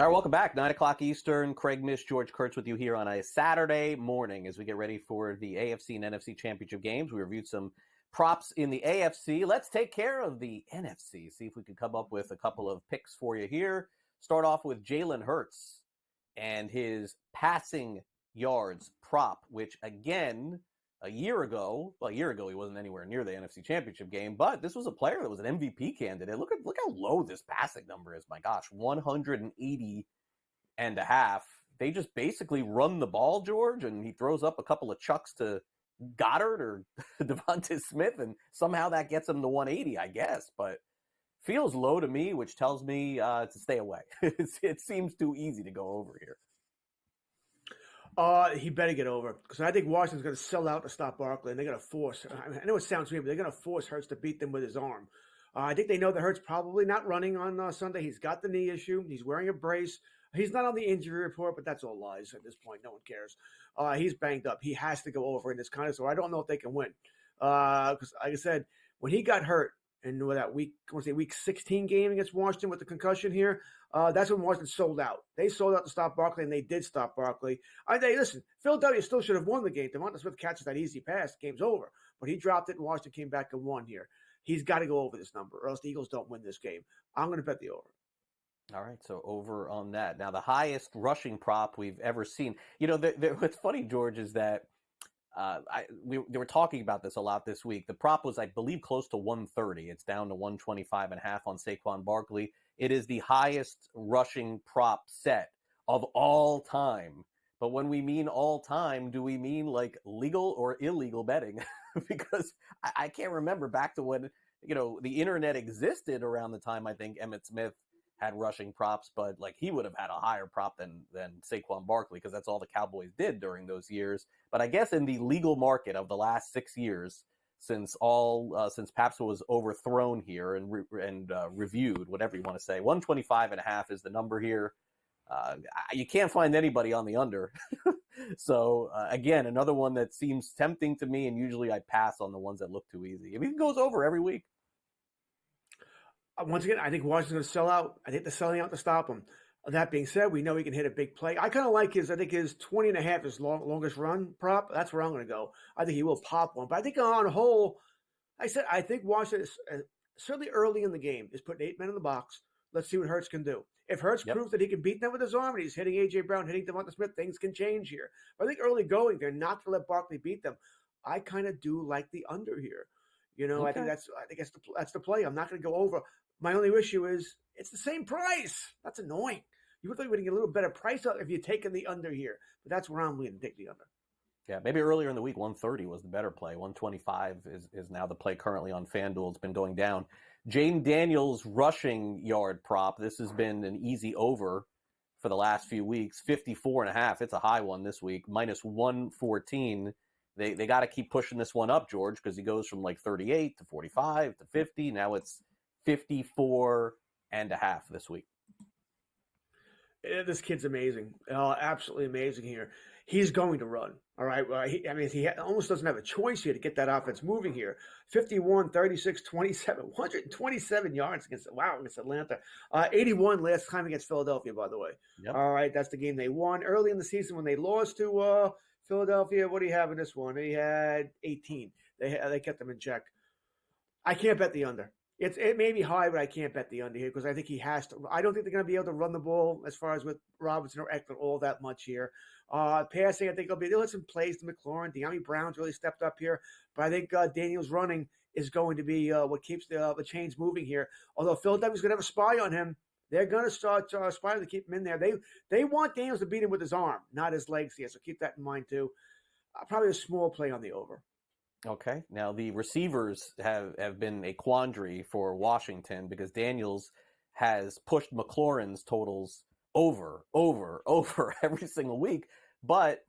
All right, welcome back. 9 o'clock Eastern. Craig, Mish, George Kurtz with you here on a Saturday morning as we get ready for the AFC and NFC championship games. We reviewed some props in the AFC. Let's take care of the NFC. See if we can come up with a couple of picks for you here. Start off with Jalen Hurts and his passing yards prop, which again, a year ago he wasn't anywhere near the NFC championship game, but this was a player that was an MVP candidate. Look how low this passing number is. My gosh, 180.5. They just basically run the ball, George, and he throws up a couple of chucks to Goddard or Devonta Smith, and somehow that gets him to 180, I guess, but feels low to me, which tells me to stay away. It seems too easy to go over here. He better get over because I think Washington's going to sell out to stop Barkley, and they're going to force. I know it sounds weird, but they're going to force Hurts to beat them with his arm. I think they know that Hurts probably not running on Sunday. He's got the knee issue. He's wearing a brace. He's not on the injury report, but that's all lies at this point. No one cares. He's banged up. He has to go over in this kind of. So I don't know if they can win because, like I said, when he got hurt. And that week 16 game against Washington with the concussion here, that's when Washington sold out. They sold out to stop Barkley, and they did stop Barkley. Listen, Philadelphia still should have won the game. Devonta Smith catches that easy pass, game's over. But he dropped it, and Washington came back and won here. He's got to go over this number, or else the Eagles don't win this game. I'm going to bet the over. All right, so over on that. Now, the highest rushing prop we've ever seen. What's funny, George, is that they were talking about this a lot this week. The prop was, I believe, close to 130. It's down to 125.5 on Saquon Barkley. It is the highest rushing prop set of all time. But when we mean all time, do we mean like legal or illegal betting? Because I can't remember back to when, the internet existed around the time I think Emmitt Smith had rushing props, but like he would have had a higher prop than Saquon Barkley because that's all the Cowboys did during those years. But I guess in the legal market of the last 6 years, since Pabst was overthrown here and reviewed, whatever you want to say, 125.5 is the number here. You can't find anybody on the under. So again, another one that seems tempting to me, and usually I pass on the ones that look too easy. I mean, it goes over every week. Once again, I think Washington's going to sell out. I think they're selling out to stop him. That being said, we know he can hit a big play. I kind of like his 20.5 is longest run prop. That's where I'm going to go. I think he will pop one. But I think on a whole, I think Washington, certainly early in the game, is putting 8 men in the box. Let's see what Hurts can do. If Hurts proves that he can beat them with his arm and he's hitting A.J. Brown, hitting Devonta Smith, things can change here. But I think early going, they're not to let Barkley beat them. I kind of do like the under here. Okay. I think that's the play. I'm not going to go over. My only issue is it's the same price. That's annoying. You would think we'd get a little better price out if you're taking the under here. But that's where I'm going to take the under. Yeah, maybe earlier in the week, 130 was the better play. 125 is now the play currently on FanDuel. It's been going down. Jane Daniels rushing yard prop. This has been an easy over for the last few weeks. 54.5. It's a high one this week. Minus 114. They got to keep pushing this one up, George, because he goes from like 38 to 45 to 50. Now it's 54.5 this week. This kid's amazing. Absolutely amazing here. He's going to run. All right. Well, he almost doesn't have a choice here to get that offense moving here. 51, 36, 27, 127 yards against Atlanta. 81 last time against Philadelphia, by the way. Yep. All right. That's the game they won. Early in the season when they lost to Philadelphia, what do you have in this one? They had 18. They kept them in check. I can't bet the under. It may be high, but I can't bet the under here because I think he has to. I don't think they're going to be able to run the ball as far as with Robinson or Eckler all that much here. Passing, I think they'll have some plays to McLaurin. De'Ami Brown's really stepped up here, but I think Daniels running is going to be what keeps the chains moving here. Although Philadelphia's going to have a spy on him, they're going to start spying to keep him in there. They want Daniels to beat him with his arm, not his legs here. So keep that in mind too. Probably a small play on the over. Okay. Now, the receivers have been a quandary for Washington because Daniels has pushed McLaurin's totals over every single week. But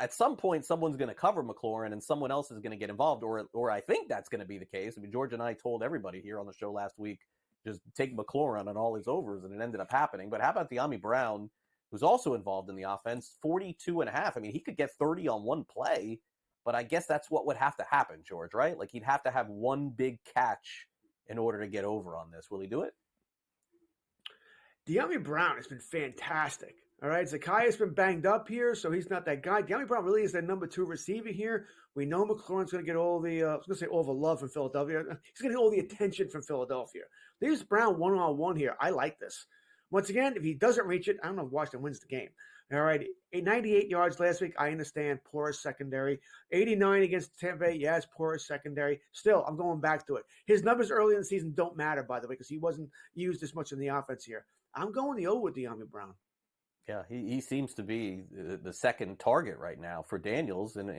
at some point, someone's going to cover McLaurin and someone else is going to get involved, or I think that's going to be the case. I mean, George and I told everybody here on the show last week, just take McLaurin on all his overs, and it ended up happening. But how about De'Ami Brown, who's also involved in the offense, 42.5? I mean, he could get 30 on one play. But I guess that's what would have to happen, George, right? Like he'd have to have one big catch in order to get over on this. Will he do it? De'Ami Brown has been fantastic. All right, Zakai's been banged up here, so he's not that guy. De'Ami Brown really is their number 2 receiver here. We know McLaurin's going to get all the, I was going to say all the love from Philadelphia. He's going to get all the attention from Philadelphia. Leaves Brown one-on-one here. I like this. Once again, if he doesn't reach it, I don't know if Washington wins the game. All right, 98 yards last week. I understand, poorest secondary. 89 against Tampa Bay. Yes, poorest secondary. Still, I'm going back to it. His numbers early in the season don't matter, by the way, because he wasn't used as much in the offense here. I'm going the O with De'Ami Brown. Yeah, he seems to be the second target right now for Daniels in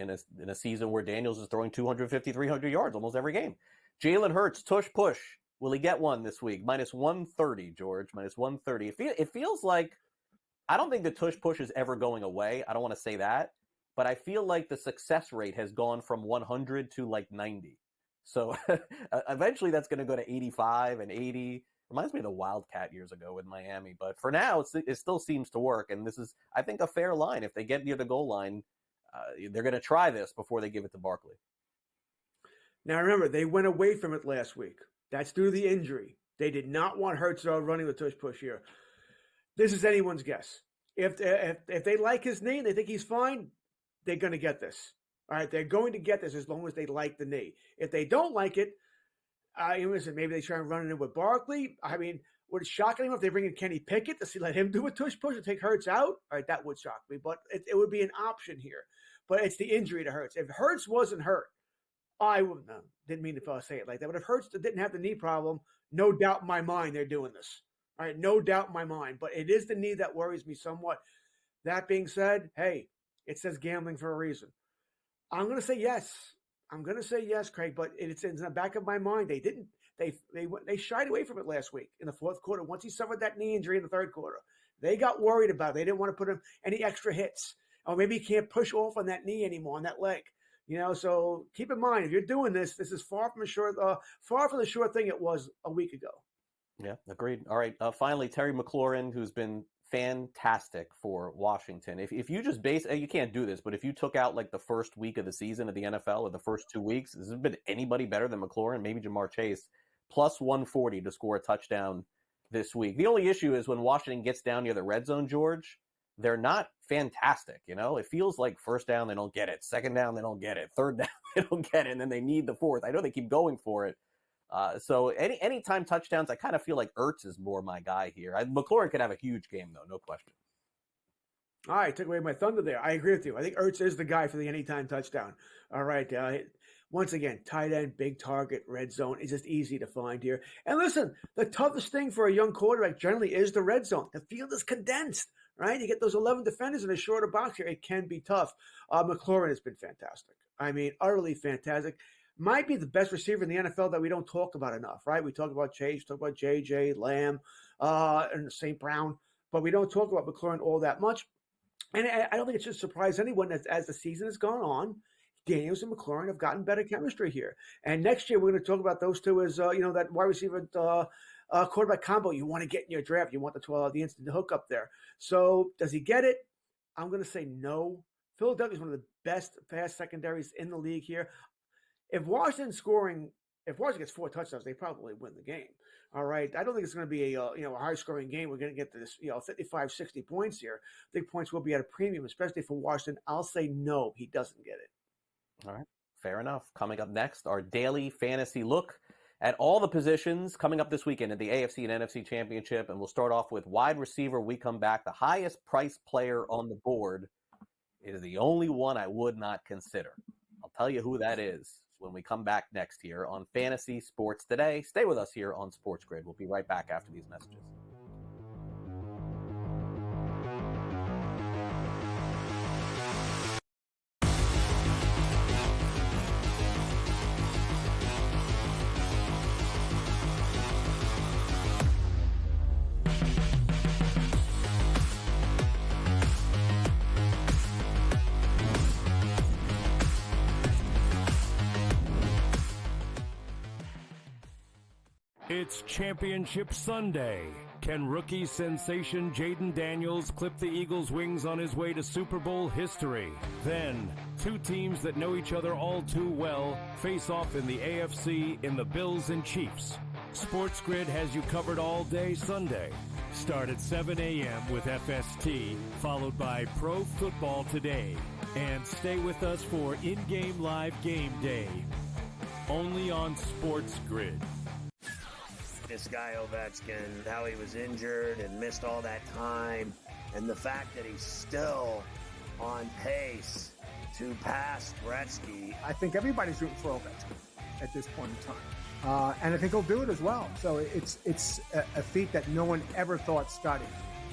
a season where Daniels is throwing 250, 300 yards almost every game. Jalen Hurts, tush push. Will he get one this week? Minus 130, George. Minus 130. It feels like, I don't think the tush push is ever going away. I don't want to say that. But I feel like the success rate has gone from 100 to like 90. So eventually that's going to go to 85 and 80. Reminds me of the Wildcat years ago with Miami. But for now, it still seems to work. And this is, I think, a fair line. If they get near the goal line, they're going to try this before they give it to Barkley. Now, remember, they went away from it last week. That's due to the injury. They did not want Hurts running the tush push here. This is anyone's guess. If they like his knee and they think he's fine, they're going to get this. All right, they're going to get this as long as they like the knee. If they don't like it, listen, maybe they try and run it in with Barkley. I mean, would it shock anyone if they bring in Kenny Pickett to let him do a tush push and take Hurts out? All right, that would shock me, but it would be an option here. But it's the injury to Hurts. If Hurts wasn't hurt, I wouldn't. Didn't mean to say it like that. But if Hurts didn't have the knee problem, no doubt in my mind they're doing this. All right, no doubt in my mind. But it is the knee that worries me somewhat. That being said, hey, it says gambling for a reason. I'm going to say yes. I'm going to say yes, Craig. But it's in the back of my mind. They didn't. They shied away from it last week in the fourth quarter. Once he suffered that knee injury in the third quarter, they got worried about it. They didn't want to put him any extra hits. Or maybe he can't push off on that knee anymore, on that leg. So keep in mind, if you're doing this, this is far from the sure thing it was a week ago. Yeah, agreed. All right. Finally, Terry McLaurin, who's been fantastic for Washington. If you just you can't do this, but if you took out like the first week of the season of the NFL or the first 2 weeks, has there been anybody better than McLaurin? Maybe Jamar Chase, plus 140 to score a touchdown this week. The only issue is when Washington gets down near the red zone, George, they're not fantastic. It feels like first down, they don't get it. Second down, they don't get it. Third down, they don't get it. And then they need the fourth. I know they keep going for it. So anytime touchdowns, I kind of feel like Ertz is more my guy here. McLaurin could have a huge game, though, no question. All right, took away my thunder there. I agree with you. I think Ertz is the guy for the anytime touchdown. All right. Once again, tight end, big target, red zone is just easy to find here. And listen, the toughest thing for a young quarterback generally is the red zone. The field is condensed, right? You get those 11 defenders in a shorter box here. It can be tough. McLaurin has been fantastic. I mean, utterly fantastic. Might be the best receiver in the NFL that we don't talk about enough, right? We talk about Chase, talk about JJ, Lamb, and St. Brown, but we don't talk about McLaurin all that much. And I don't think it should surprise anyone as the season has gone on. Daniels and McLaurin have gotten better chemistry here. And next year, we're going to talk about those two as, that wide receiver quarterback combo you want to get in your draft. You want the instant hook up there. So does he get it? I'm going to say no. Philadelphia is one of the best pass secondaries in the league here. If Washington gets 4 touchdowns, they probably win the game. All right. I don't think it's going to be a high scoring game. We're going to get to this, 55, 60 points here. I think points will be at a premium, especially for Washington. I'll say no, he doesn't get it. All right. Fair enough. Coming up next, our daily fantasy look at all the positions coming up this weekend at the AFC and NFC Championship. And we'll start off with wide receiver. We come back. The highest priced player on the board is the only one I would not consider. I'll tell you who that is when we come back next here on Fantasy Sports Today. Stay with us here on SportsGrid. We'll be right back after these messages. It's Championship Sunday. Can rookie sensation Jaden Daniels clip the Eagles' wings on his way to Super Bowl history? Then, 2 teams that know each other all too well face off in the AFC in the Bills and Chiefs. SportsGrid has you covered all day Sunday. start at 7 a.m. with FST, followed by Pro Football Today. And stay with us for in-game live game day, only on SportsGrid. This guy Ovechkin, how he was injured and missed all that time, and the fact that he's still on pace to pass Gretzky. I think everybody's rooting for Ovechkin at this point in time. And I think he'll do it as well. So it's a feat that no one ever thought Scotty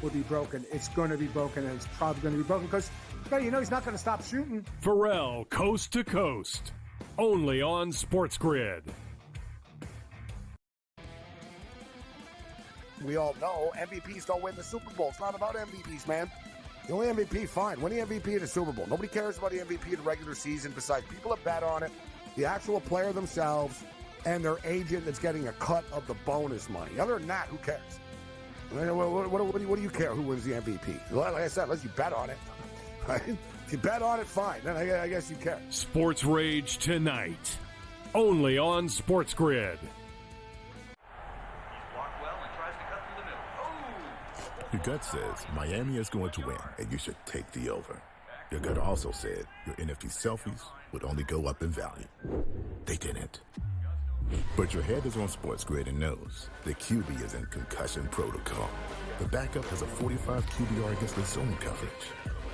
would be broken. It's going to be broken, and it's probably going to be broken because, he's not going to stop shooting. Pharrell, Coast to Coast, only on SportsGrid. We all know MVPs don't win the Super Bowl. It's not about MVPs, man. The only MVP, fine. Win the MVP in the Super Bowl. Nobody cares about the MVP in the regular season besides people that bet on it, the actual player themselves, and their agent that's getting a cut of the bonus money. Other than that, who cares? What do you care who wins the MVP? Like I said, unless you bet on it. Right? If you bet on it, fine. Then I guess you care. Sports Rage tonight, only on SportsGrid. Your gut says Miami is going to win, and you should take the over. Your gut also said your NFT selfies would only go up in value. They didn't. But your head is on SportsGrid and knows the QB is in concussion protocol. The backup has a 45 QBR against the zone coverage.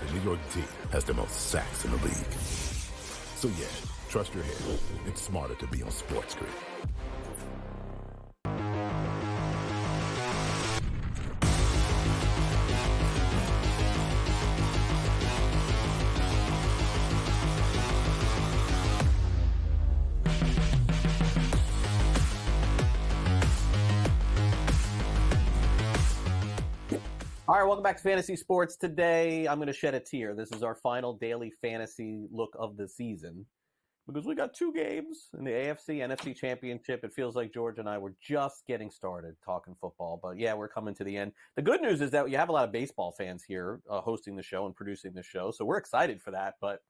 The New York D has the most sacks in the league. So yeah, trust your head. It's smarter to be on SportsGrid. All right, welcome back to Fantasy Sports. Today, I'm going to shed a tear. This is our final daily fantasy look of the season because we got two games in the AFC, NFC Championship. It feels like George and I were just getting started talking football, but yeah, we're coming to the end. The good news is that you have a lot of baseball fans here hosting the show and producing the show, so we're excited for that, but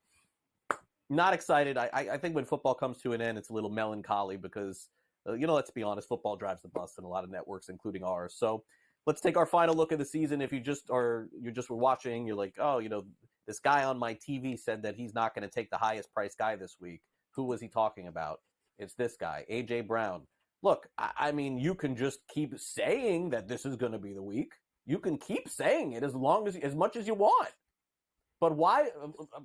not excited. I think when football comes to an end, it's a little melancholy because, let's be honest, football drives the bus in a lot of networks, including ours. So let's take our final look of the season. If you just were watching, you're like, oh, this guy on my TV said that he's not going to take the highest priced guy this week. Who was he talking about? It's this guy, A.J. Brown. Look, I mean, you can just keep saying that this is going to be the week. You can keep saying it as much as you want. But why?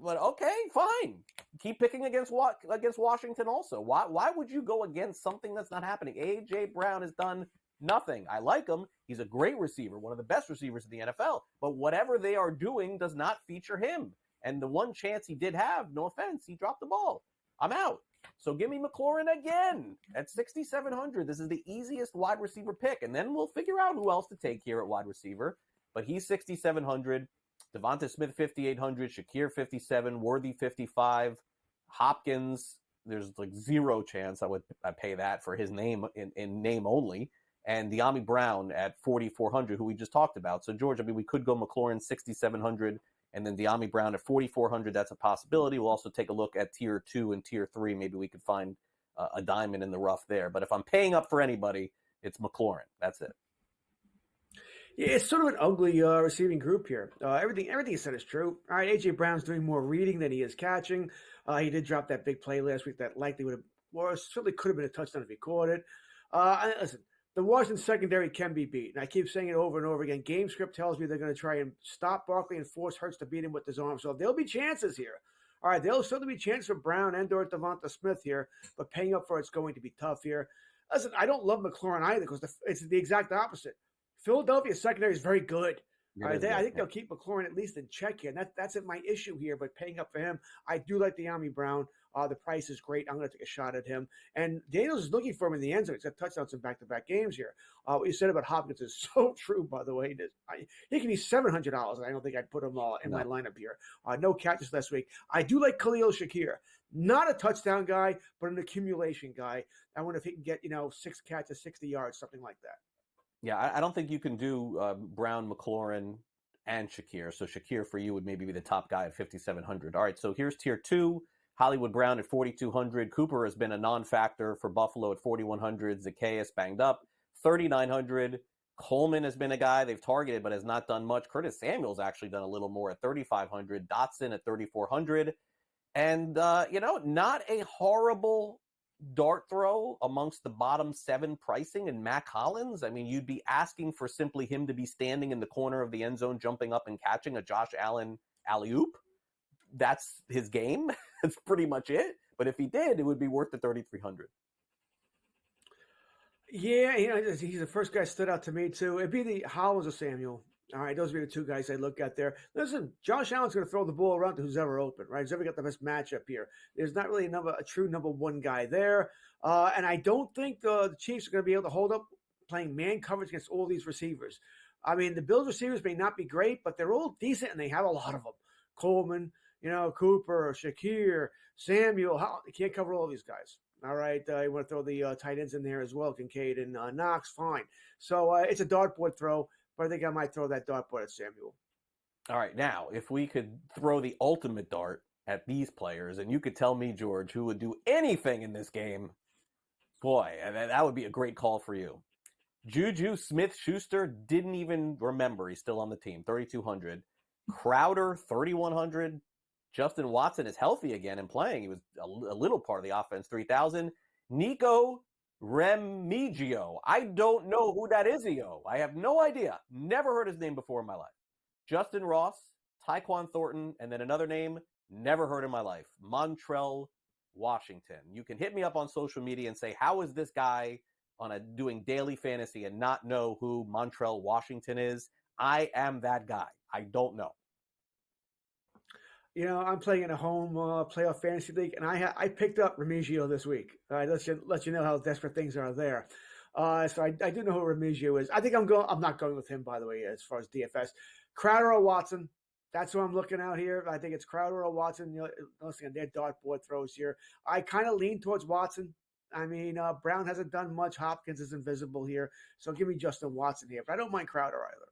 But okay, fine. Keep picking against Washington also. Why would you go against something that's not happening? A.J. Brown has done nothing. I like him. He's a great receiver, one of the best receivers in the NFL. But whatever they are doing does not feature him. And the one chance he did have, no offense, he dropped the ball. I'm out. So give me McLaurin again at 6,700. This is the easiest wide receiver pick. And then we'll figure out who else to take here at wide receiver. But he's 6,700. Devonta Smith, 5,800. Shakir, 57. Worthy, 55. Hopkins, there's like zero chance I'd pay that for his name in name only. And De'Ami Brown at 4,400, who we just talked about. So, George, I mean, we could go McLaurin 6,700 and then De'Ami Brown at 4,400. That's a possibility. We'll also take a look at Tier 2 and Tier 3. Maybe we could find a diamond in the rough there. But if I'm paying up for anybody, it's McLaurin. That's it. Yeah, it's sort of an ugly receiving group here. Everything you said is true. All right, A.J. Brown's doing more reading than he is catching. He did drop that big play last week that likely would have, or certainly could have been a touchdown if he caught it. Listen, the Washington secondary can be beat. And I keep saying it over and over again. Game script tells me they're going to try and stop Barkley and force Hurts to beat him with his arm. So there'll be chances here. All right, there'll certainly be chances for Brown and or Devonta Smith here, but paying up for it's going to be tough here. Listen, I don't love McLaurin either because it's the exact opposite. Philadelphia's secondary is very good. All right, I think they'll keep McLaurin at least in check here. And that's my issue here, but paying up for him, I do like De'Ami Brown. The price is great. I'm going to take a shot at him. And Daniels is looking for him in the end zone. He's got touchdowns in back-to-back games here. What you said about Hopkins is so true, by the way. He can be $700, and I don't think I'd put him in my lineup here. No catches last week. I do like Khalil Shakir. Not a touchdown guy, but an accumulation guy. I wonder if he can get 6 catches, 60 yards, something like that. Yeah, I don't think you can do Brown, McLaurin, and Shakir. So Shakir for you would maybe be the top guy at 5,700. All right, so here's Tier 2. Hollywood Brown at 4,200. Cooper has been a non-factor for Buffalo at 4,100. Zacchaeus banged up, 3,900. Coleman has been a guy they've targeted but has not done much. Curtis Samuel's actually done a little more at 3,500. Dotson at 3,400. And, not a horrible dart throw amongst the bottom 7 pricing. And Mac Hollins, I mean, you'd be asking for simply him to be standing in the corner of the end zone, jumping up and catching a Josh Allen alley-oop. That's his game. That's pretty much it. But if he did, it would be worth the 3,300. Yeah, he's the first guy that stood out to me, too. It'd be the Hollins or Samuel. All right, those would be the 2 guys I look at there. Listen, Josh Allen's going to throw the ball around to who's ever open, right? Who's ever got the best matchup here. There's not really a true number 1 guy there. And I don't think the Chiefs are going to be able to hold up playing man coverage against all these receivers. I mean, the Bills receivers may not be great, but they're all decent, and they have a lot of them. Coleman, Cooper, Shakir, Samuel. They can't cover all of these guys. All right, you want to throw the tight ends in there as well, Kincaid and Knox, fine. So it's a dartboard throw, but I think I might throw that dartboard at Samuel. All right, now, if we could throw the ultimate dart at these players, and you could tell me, George, who would do anything in this game, boy, that would be a great call for you. Juju Smith-Schuster didn't even remember he's still on the team, 3,200. Crowder, 3,100. Justin Watson is healthy again and playing. He was a little part of the offense, 3,000. Nico Remigio. I don't know who that is, I have no idea. Never heard his name before in my life. Justin Ross, Tyquan Thornton, and then another name, never heard in my life, Montrell Washington. You can hit me up on social media and say, how is this guy doing daily fantasy and not know who Montrell Washington is? I am that guy. I don't know. I'm playing in a home playoff fantasy league, and I picked up Remigio this week. All right, let you know how desperate things are there. So I do know who Remigio is. I think I'm not going with him, by the way, as far as DFS. Crowder or Watson, that's who I'm looking out here. I think it's Crowder or Watson. Listen, they're dartboard throws here. I kind of lean towards Watson. I mean, Brown hasn't done much. Hopkins is invisible here. So give me Justin Watson here. But I don't mind Crowder either.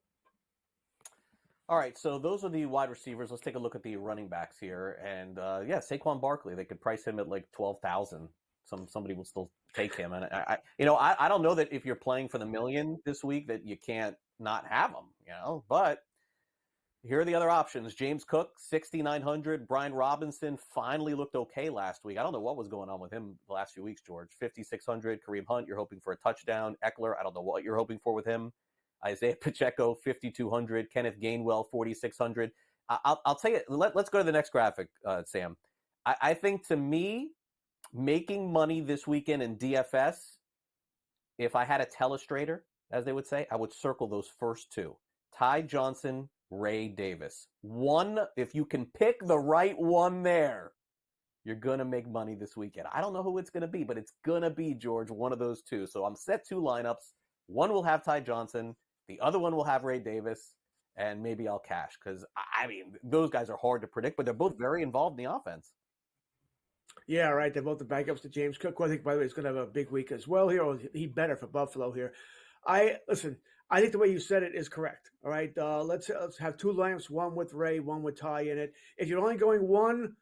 All right, so those are the wide receivers. Let's take a look at the running backs here. And, Saquon Barkley, they could price him at like 12,000. Somebody will still take him. And, I don't know that if you're playing for the million this week that you can't not have him, But here are the other options. James Cook, 6,900. Brian Robinson finally looked okay last week. I don't know what was going on with him the last few weeks, George. 5,600. Kareem Hunt, you're hoping for a touchdown. Eckler, I don't know what you're hoping for with him. Isaiah Pacheco, 5,200. Kenneth Gainwell, 4,600. I'll tell you, let's go to the next graphic, Sam. I think, to me, making money this weekend in DFS, if I had a telestrator, as they would say, I would circle those first 2. Ty Johnson, Ray Davis. One, if you can pick the right one there, you're going to make money this weekend. I don't know who it's going to be, but it's going to be, George, one of those 2. So I'm set 2 lineups. One will have Ty Johnson. The other one will have Ray Davis, and maybe I'll cash because, those guys are hard to predict, but they're both very involved in the offense. Yeah, right. They're both the backups to James Cook, who I think, by the way, is going to have a big week as well here. Or he better for Buffalo here. I think the way you said it is correct. All right, let's have 2 lineups, one with Ray, one with Ty in it. If you're only going one,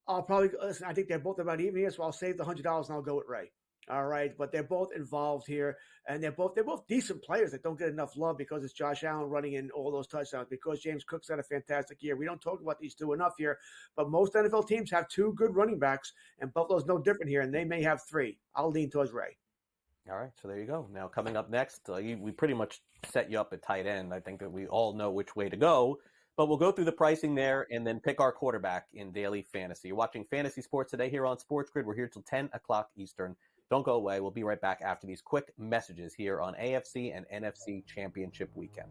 I'll probably listen. I think they're both about even here, so I'll save the $100 and I'll go with Ray. All right, but they're both involved here, and they're both decent players that don't get enough love because it's Josh Allen running in all those touchdowns, because James Cook's had a fantastic year. We don't talk about these 2 enough here, but most NFL teams have 2 good running backs, and Buffalo's no different here, and they may have 3. I'll lean towards Ray. All right, so there you go. Now, coming up next, we pretty much set you up at tight end. I think that we all know which way to go, but we'll go through the pricing there and then pick our quarterback in daily fantasy. You're watching Fantasy Sports today here on SportsGrid. We're here till 10 o'clock Eastern. Don't go away. We'll be right back after these quick messages here on AFC and NFC Championship Weekend.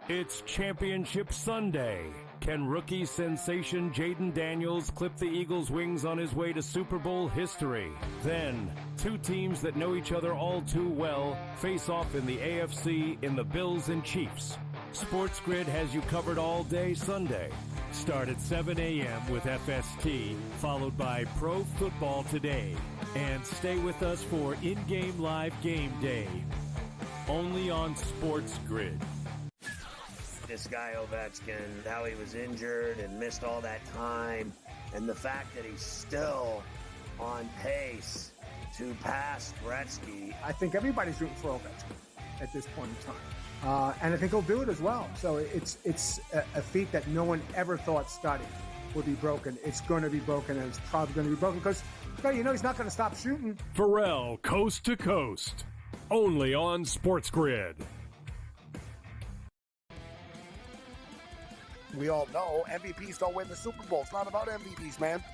It's Championship Sunday. Can rookie sensation Jaden Daniels clip the Eagles' wings on his way to Super Bowl history? Then, 2 teams that know each other all too well face off in the AFC in the Bills and Chiefs. SportsGrid has you covered all day Sunday. Start at 7 a.m. with FST, followed by Pro Football Today. And stay with us for in-game live game day. Only on SportsGrid. This guy Ovechkin, how he was injured and missed all that time, and the fact that he's still on pace to pass Gretzky. I think everybody's rooting for Ovechkin at this point in time. And I think he'll do it as well. So it's a feat that no one ever thought starting would be broken. It's going to be broken, and it's probably going to be broken because, he's not going to stop shooting. Pharrell, Coast to Coast. Only on SportsGrid. We all know MVPs don't win the Super Bowl. It's not about MVPs, man.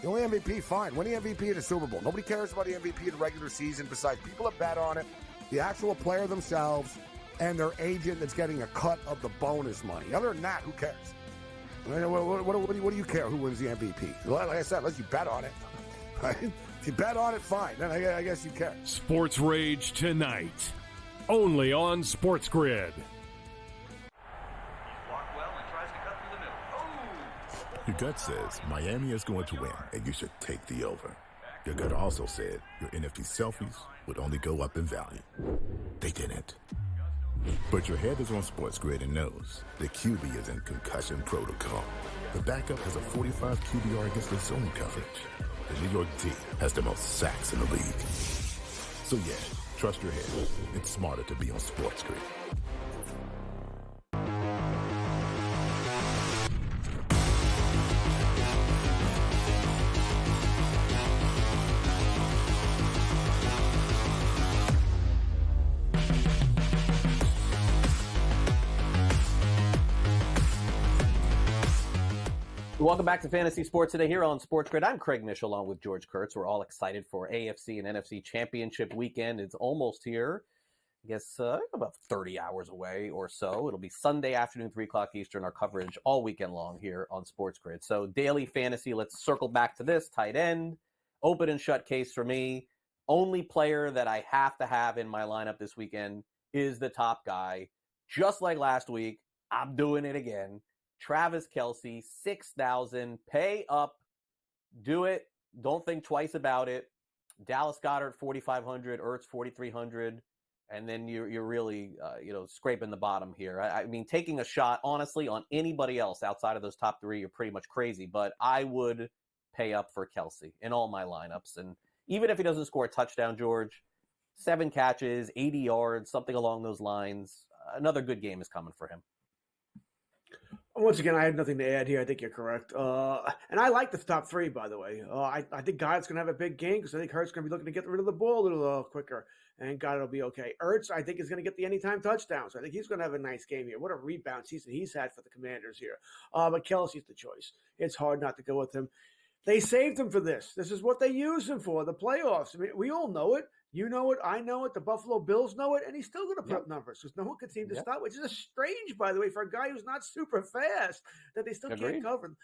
The only MVP, fine. Win the MVP of the Super Bowl. Nobody cares about the MVP of the regular season besides people that bet on it, the actual player themselves, and their agent that's getting a cut of the bonus money. Other than that, who cares? What do you care who wins the MVP? Like I said, unless you bet on it. Right? If you bet on it, fine. Then I guess you care. Sports Rage tonight. Only on SportsGrid. Your gut says Miami is going to win, and you should take the over. Your gut also said your NFT selfies would only go up in value. They didn't. But your head is on SportsGrid and knows the QB is in concussion protocol. The backup has a 45 QBR against the zone coverage. The New York D has the most sacks in the league. So yeah, trust your head. It's smarter to be on SportsGrid. Welcome back to Fantasy Sports Today here on SportsGrid. I'm Craig Mish along with George Kurtz. We're all excited for AFC and NFC Championship weekend. It's almost here. I guess about 30 hours away or so. It'll be Sunday afternoon, 3 o'clock Eastern, our coverage all weekend long here on SportsGrid. So daily fantasy, let's circle back to this. Tight end, open and shut case for me. Only player that I have to have in my lineup this weekend is the top guy. Just like last week, I'm doing it again. Travis Kelce, 6,000, pay up, do it, don't think twice about it. Dallas Goedert, 4,500, Ertz, 4,300, and then you're really, scraping the bottom here. I mean, taking a shot, honestly, on anybody else outside of those top three, you're pretty much crazy, but I would pay up for Kelce in all my lineups. And even if he doesn't score a touchdown, George, 7 catches, 80 yards, something along those lines, another good game is coming for him. Once again, I have nothing to add here. I think you're correct. And I like the top three, by the way. I think Goddard's going to have a big game because I think Hurts going to be looking to get rid of the ball a little quicker, and Goddard will be okay. Ertz, I think, is going to get the anytime touchdowns. I think he's going to have a nice game here. What a rebound season he's had for the Commanders here. But Kelce's the choice. It's hard not to go with him. They saved him for this. This is what they use him for, the playoffs. I mean, we all know it. You know it. I know it. The Buffalo Bills know it. And he's still going to put up numbers because no one can seem to stop, which is strange, by the way, for a guy who's not super fast, that they still can't cover him.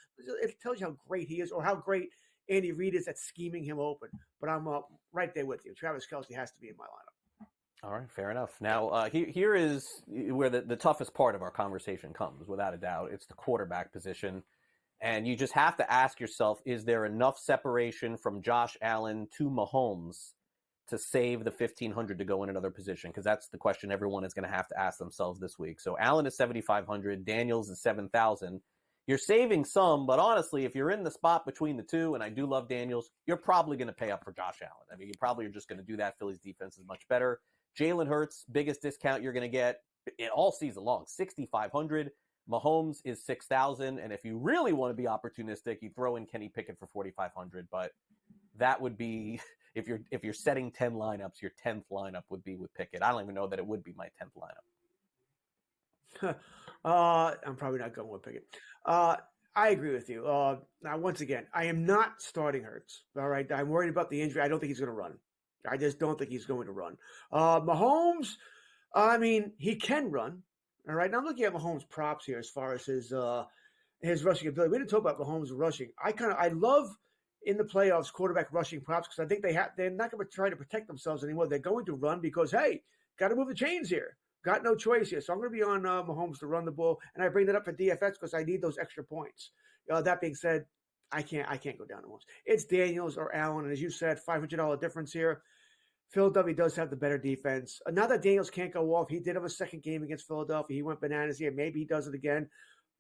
It tells you how great he is or how great Andy Reid is at scheming him open. But I'm right there with you. Travis Kelce has to be in my lineup. All right, fair enough. Now, here is where the toughest part of our conversation comes, without a doubt. It's the quarterback position. And you just have to ask yourself, is there enough separation from Josh Allen to Mahomes to save the 1,500 to go in another position? Because that's the question everyone is going to have to ask themselves this week. So Allen is 7,500, Daniels is 7,000. You're saving some, but honestly, if you're in the spot between the two, and I do love Daniels, you're probably going to pay up for Josh Allen. I mean, you probably are just going to do that. Philly's defense is much better. Jalen Hurts, biggest discount you're going to get all season long, 6,500. Mahomes is 6,000, and if you really want to be opportunistic, you throw in Kenny Pickett for 4,500. But that would be, if you're setting 10 lineups, your 10th lineup would be with Pickett. I don't even know that it would be my 10th lineup. I'm probably not going with Pickett. I agree with you. Now, once again, I am not starting Hurts. All right, I'm worried about the injury. I don't think he's going to run. I just don't think he's going to run. Mahomes, I mean, he can run. All right, now I'm looking at Mahomes' props here as far as his rushing ability. We didn't talk about Mahomes' rushing. I love in the playoffs quarterback rushing props because I think they're not going to try to protect themselves anymore. They're going to run because, hey, got to move the chains here. Got no choice here. So I'm going to be on Mahomes to run the ball. And I bring that up for DFS because I need those extra points. That being said, I can't go down to Mahomes. It's Daniels or Allen. And as you said, $500 difference here. Philadelphia does have the better defense. Now that Daniels can't go off, he did have a second game against Philadelphia. He went bananas here. Maybe he does it again.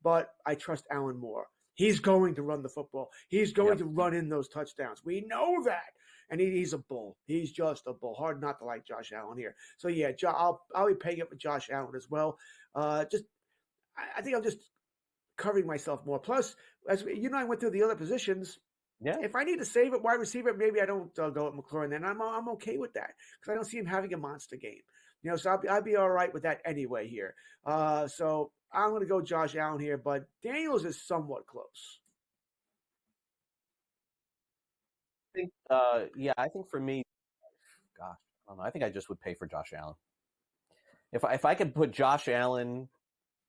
But I trust Allen more. He's going to run the football. He's going to run in those touchdowns. We know that. And he's a bull. He's just a bull. Hard not to like Josh Allen here. So, yeah, I'll be paying up for Josh Allen as well. I think I'm just covering myself more. Plus, as you know, I went through the other positions. Yeah. If I need to save it wide receiver, maybe I don't go with McLaurin. Then I'm okay with that because I don't see him having a monster game. So I'll be all right with that anyway here. So I'm going to go Josh Allen here, but Daniels is somewhat close. I think for me, gosh, I don't know. I think I just would pay for Josh Allen. If I could put Josh Allen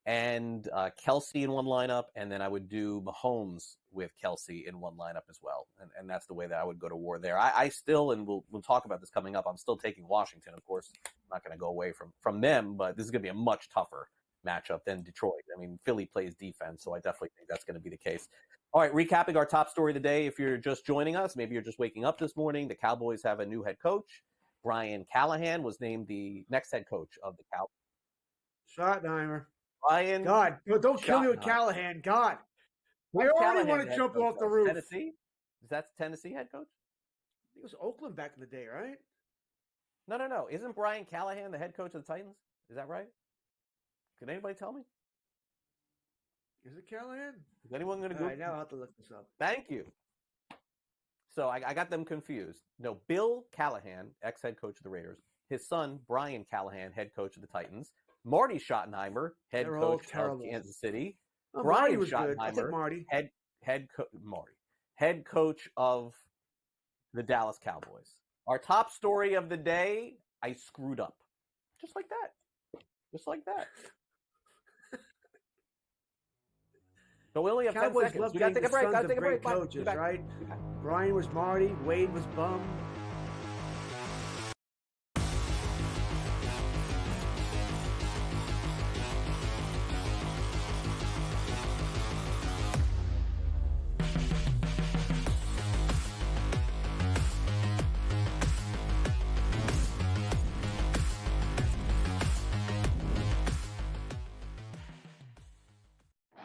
and Kelsey in one lineup, and then I would do Mahomes with Kelsey in one lineup as well, and that's the way that I would go to war there. I still, and we'll talk about this coming up, I'm still taking Washington, of course. I'm not going to go away from them, but this is going to be a much tougher matchup than Detroit. I mean, Philly plays defense, so I definitely think that's going to be the case. All right, recapping our top story of the day. If you're just joining us, maybe you're just waking up this morning, the Cowboys have a new head coach. Brian Callahan was named the next head coach of the Cowboys. Schottenheimer. Brian. God, don't kill me with Callahan. God. I already want to jump off the roof. Tennessee? Is that Tennessee head coach? I think it was Oakland back in the day, right? No. Isn't Brian Callahan the head coach of the Titans? Is that right? Can anybody tell me? Is it Callahan? Is anyone going to go? All right, now I'll have to look this up. Thank you. So I got them confused. No, Bill Callahan, ex-head coach of the Raiders. His son, Brian Callahan, head coach of the Titans. Marty Schottenheimer, head coach of Kansas City. Oh, Brian was Schottenheimer, Marty. head coach of the Dallas Cowboys. Our top story of the day, I screwed up. Just like that. Just like that. So we only have Cowboys 10 seconds. love We got to take a break. Got to take a break. Coaches, right? Brian was Marty. Wade was Bum.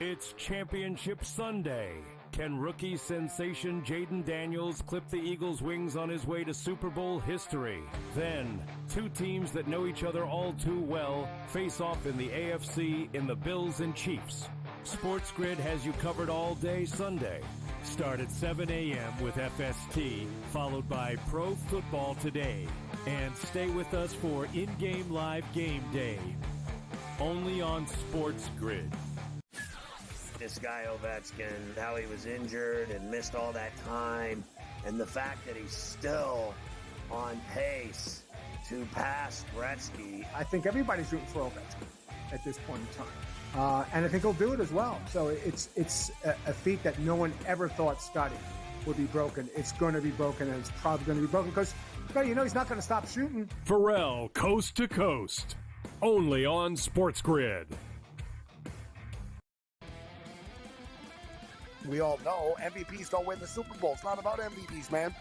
It's Championship Sunday. Can rookie sensation Jaden Daniels clip the Eagles' wings on his way to Super Bowl history? Then, two teams that know each other all too well face off in the AFC in the Bills and Chiefs. SportsGrid has you covered all day Sunday. Start at 7 a.m. with FST, followed by Pro Football Today. And stay with us for in-game live game day. Only on SportsGrid. This guy Ovechkin, how he was injured and missed all that time, and the fact that he's still on pace to pass Gretzky. I think everybody's rooting for Ovechkin at this point in time. And I think he'll do it as well. So it's a feat that no one ever thought Scotty would be broken. It's going to be broken, and it's probably going to be broken because, he's not going to stop shooting. Pharrell, Coast to Coast, only on SportsGrid. We all know MVPs don't win the Super Bowl. It's not about MVPs, man.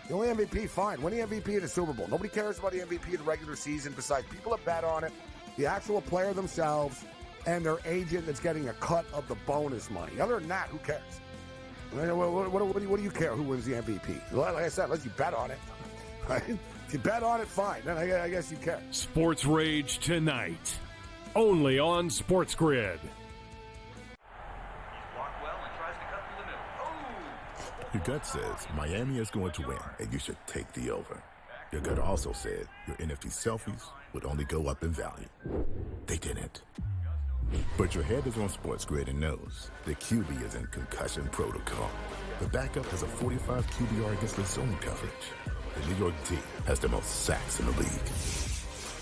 The only MVP, fine. Win the MVP of the Super Bowl. Nobody cares about the MVP of the regular season besides people that bet on it, the actual player themselves, and their agent that's getting a cut of the bonus money. Other than that, who cares? What do you care who wins the MVP? Like I said, unless you bet on it. Right? If you bet on it, fine. Then I guess you care. Sports Rage tonight, only on SportsGrid. Your gut says Miami is going to win, and you should take the over. Your gut also said your NFT selfies would only go up in value. They didn't. But your head is on SportsGrid and knows the QB is in concussion protocol. The backup has a 45 QBR against the zone coverage. The New York team has the most sacks in the league.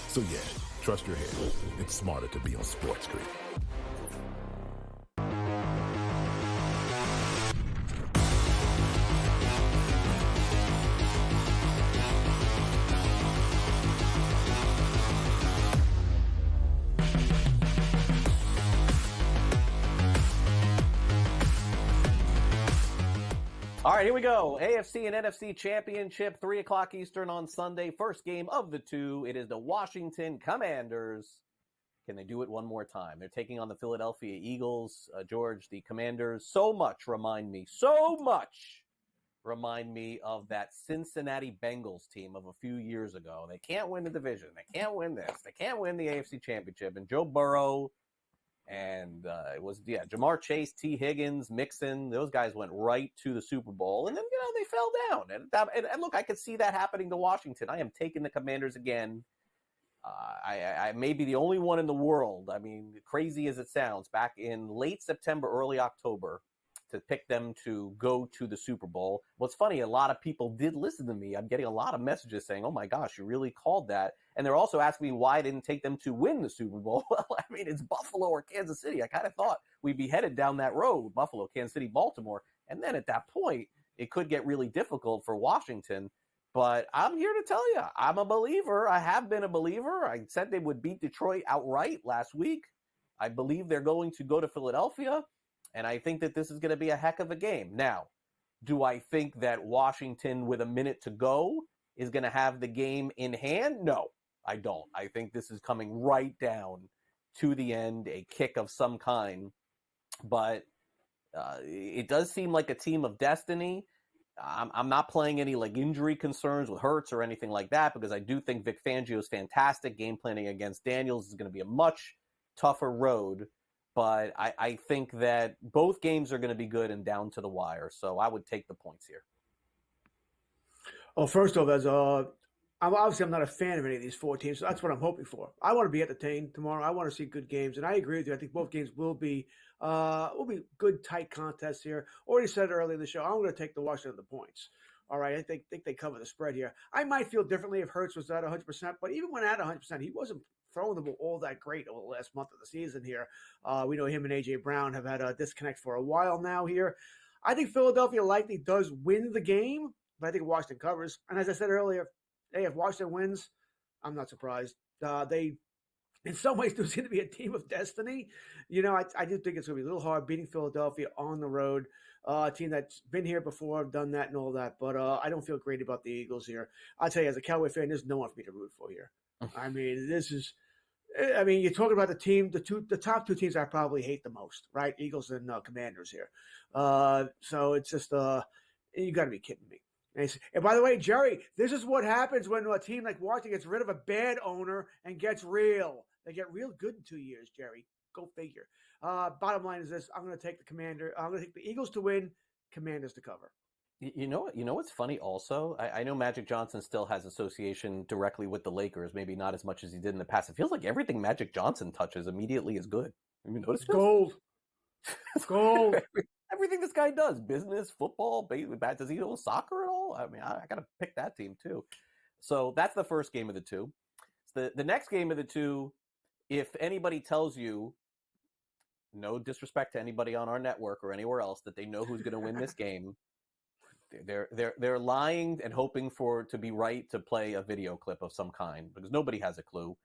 So yeah, trust your head. It's smarter to be on SportsGrid. All right, here we go. AFC and NFC Championship, 3 o'clock Eastern on Sunday. First game of the two. It is the Washington Commanders. Can they do it one more time? They're taking on the Philadelphia Eagles. George, the Commanders, so much remind me of that Cincinnati Bengals team of a few years ago. They can't win the division. They can't win this. They can't win the AFC Championship. And Joe Burrow and it was Jamar Chase, T. Higgins, Mixon. Those guys went right to the Super Bowl, and then they fell down. And look, I could see that happening to Washington. I am taking the Commanders again. I may be the only one in the world. I mean, crazy as it sounds, back in late September, early October, to pick them to go to the Super Bowl. What's funny, a lot of people did listen to me. I'm getting a lot of messages saying, oh my gosh, you really called that. And they're also asking me why I didn't take them to win the Super Bowl. Well, I mean, it's Buffalo or Kansas City. I kind of thought we'd be headed down that road, Buffalo, Kansas City, Baltimore. And then at that point, it could get really difficult for Washington. But I'm here to tell you, I'm a believer. I have been a believer. I said they would beat Detroit outright last week. I believe they're going to go to Philadelphia. And I think that this is going to be a heck of a game. Now, do I think that Washington, with a minute to go, is going to have the game in hand? No, I don't. I think this is coming right down to the end, a kick of some kind. But it does seem like a team of destiny. I'm not playing any injury concerns with Hurts or anything like that, because I do think Vic Fangio is fantastic. Game planning against Daniels is going to be a much tougher road. But I think that both games are going to be good and down to the wire. So I would take the points here. Well, first off, I'm not a fan of any of these four teams, so that's what I'm hoping for. I want to be entertained tomorrow. I want to see good games, and I agree with you. I think both games will be good, tight contests here. Already said earlier in the show, I'm going to take the Washington the points. All right, I think they cover the spread here. I might feel differently if Hurts was at 100%, but even when at 100%, he wasn't throwing the ball all that great over the last month of the season here. We know him and A.J. Brown have had a disconnect for a while now here. I think Philadelphia likely does win the game, but I think Washington covers. And as I said earlier, hey, if Washington wins, I'm not surprised. They, in some ways, do seem to be a team of destiny. I do think it's going to be a little hard beating Philadelphia on the road. A team that's been here before, done that and all that. But I don't feel great about the Eagles here. I'll tell you, as a Cowboy fan, there's no one for me to root for here. I mean, you're talking about the team, the top two teams I probably hate the most, right? Eagles and Commanders here. So it's just, you got to be kidding me. And by the way, Jerry, this is what happens when a team like Washington gets rid of a bad owner and gets real. They get real good in 2 years, Jerry. Go figure. Bottom line is this: I'm going to take I'm going to take the Eagles to win, Commanders to cover. You know what's funny also? I know Magic Johnson still has association directly with the Lakers, maybe not as much as he did in the past. It feels like everything Magic Johnson touches immediately is good. Have you noticed this? Gold. Gold. Everything this guy does, business, football, does he know soccer at all? I mean, I got to pick that team too. So that's the first game of the two. The next game of the two, if anybody tells you, no disrespect to anybody on our network or anywhere else, that they know who's going to win this game, they're lying and hoping to be right to play a video clip of some kind, because nobody has a clue.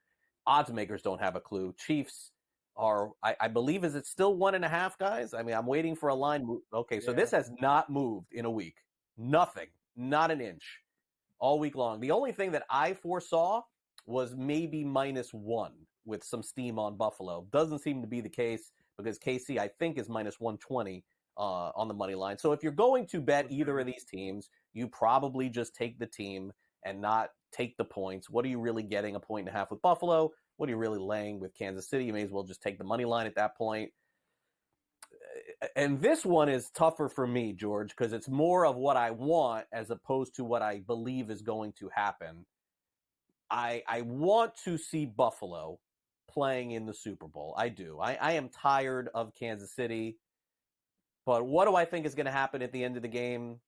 Odds makers don't have a clue. Chiefs are, I believe, is it still 1.5, guys? I mean, I'm waiting for a line. Okay, so this has not moved in a week. Nothing, not an inch, all week long. The only thing that I foresaw was maybe -1 with some steam on Buffalo. Doesn't seem to be the case, because KC, I think, is -120 on the money line. So if you're going to bet either of these teams, you probably just take the team and not take the points. What are you really getting? 1.5 with Buffalo? What are you really laying with Kansas City? You may as well just take the money line at that point. And this one is tougher for me, George, because it's more of what I want as opposed to what I believe is going to happen. I want to see Buffalo playing in the Super Bowl. I do. I am tired of Kansas City. But what do I think is going to happen at the end of the game?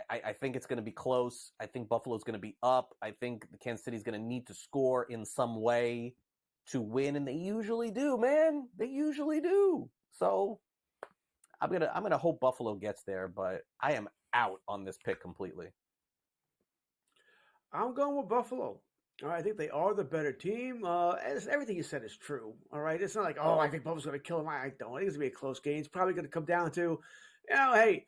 I think it's going to be close. I think Buffalo's going to be up. I think the Kansas City's going to need to score in some way to win, and they usually do, man. They usually do. So I'm gonna hope Buffalo gets there, but I am out on this pick completely. I'm going with Buffalo. All right, I think they are the better team. Everything you said is true. All right, it's not like, I think Buffalo's going to kill them. I don't. I think it's going to be a close game. It's probably going to come down to, Hey,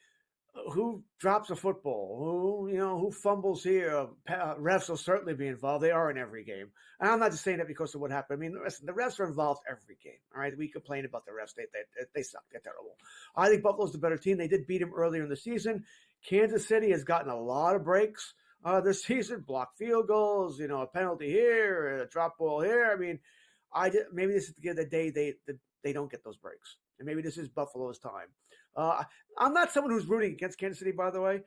who drops a football, who fumbles here, refs will certainly be involved. They are in every game. And I'm not just saying that because of what happened. I mean, listen, the refs are involved every game. All right. We complain about the refs. They suck. They're terrible. I think Buffalo's the better team. They did beat them earlier in the season. Kansas City has gotten a lot of breaks this season, blocked field goals, a penalty here, a drop ball here. I mean, maybe this is the day they don't get those breaks. And maybe this is Buffalo's time. I'm not someone who's rooting against Kansas City, by the way.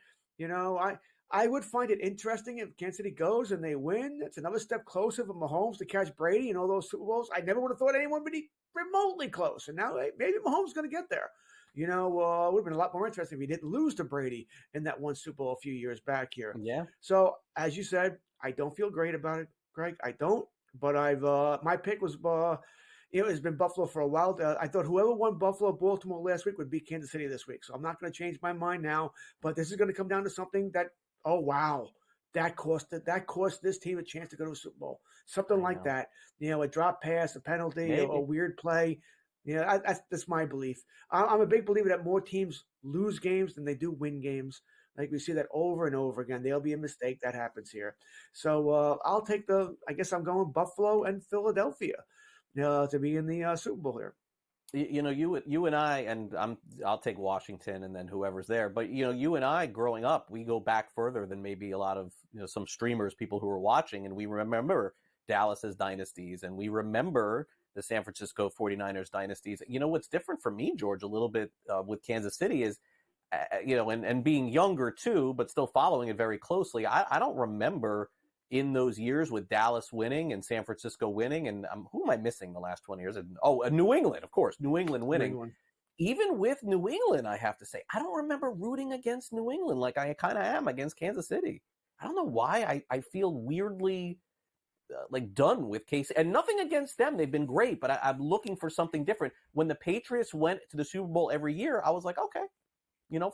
I would find it interesting if Kansas City goes and they win. It's another step closer for Mahomes to catch Brady and all those Super Bowls. I never would have thought anyone would be remotely close. And now maybe Mahomes is going to get there. It would have been a lot more interesting if he didn't lose to Brady in that one Super Bowl a few years back here. Yeah. So, as you said, I don't feel great about it, Greg. I don't. But my pick was it's been Buffalo for a while. I thought whoever won Buffalo-Baltimore last week would beat Kansas City this week. So I'm not going to change my mind now. But this is going to come down to something that, oh, wow, that cost this team a chance to go to a Super Bowl. Something like that. A drop pass, a penalty, a weird play. That's my belief. I'm a big believer that more teams lose games than they do win games. Like we see that over and over again. There'll be a mistake that happens here. So I'll take I guess I'm going Buffalo and Philadelphia. To be in the Super Bowl here. You and I, and I'll take Washington and then whoever's there. But you and I, growing up, we go back further than maybe a lot of some streamers, people who are watching, and we remember Dallas's dynasties, and we remember the San Francisco 49ers dynasties. What's different for me, George, a little bit with Kansas City is, and being younger too, but still following it very closely. I don't remember in those years with Dallas winning and San Francisco winning, and who am I missing the last 20 years? New England, of course, New England winning. Even with New England, I have to say, I don't remember rooting against New England like I kind of am against Kansas City. I don't know why. I feel weirdly done with KC, and nothing against them. They've been great, but I'm looking for something different. When the Patriots went to the Super Bowl every year, I was like, okay,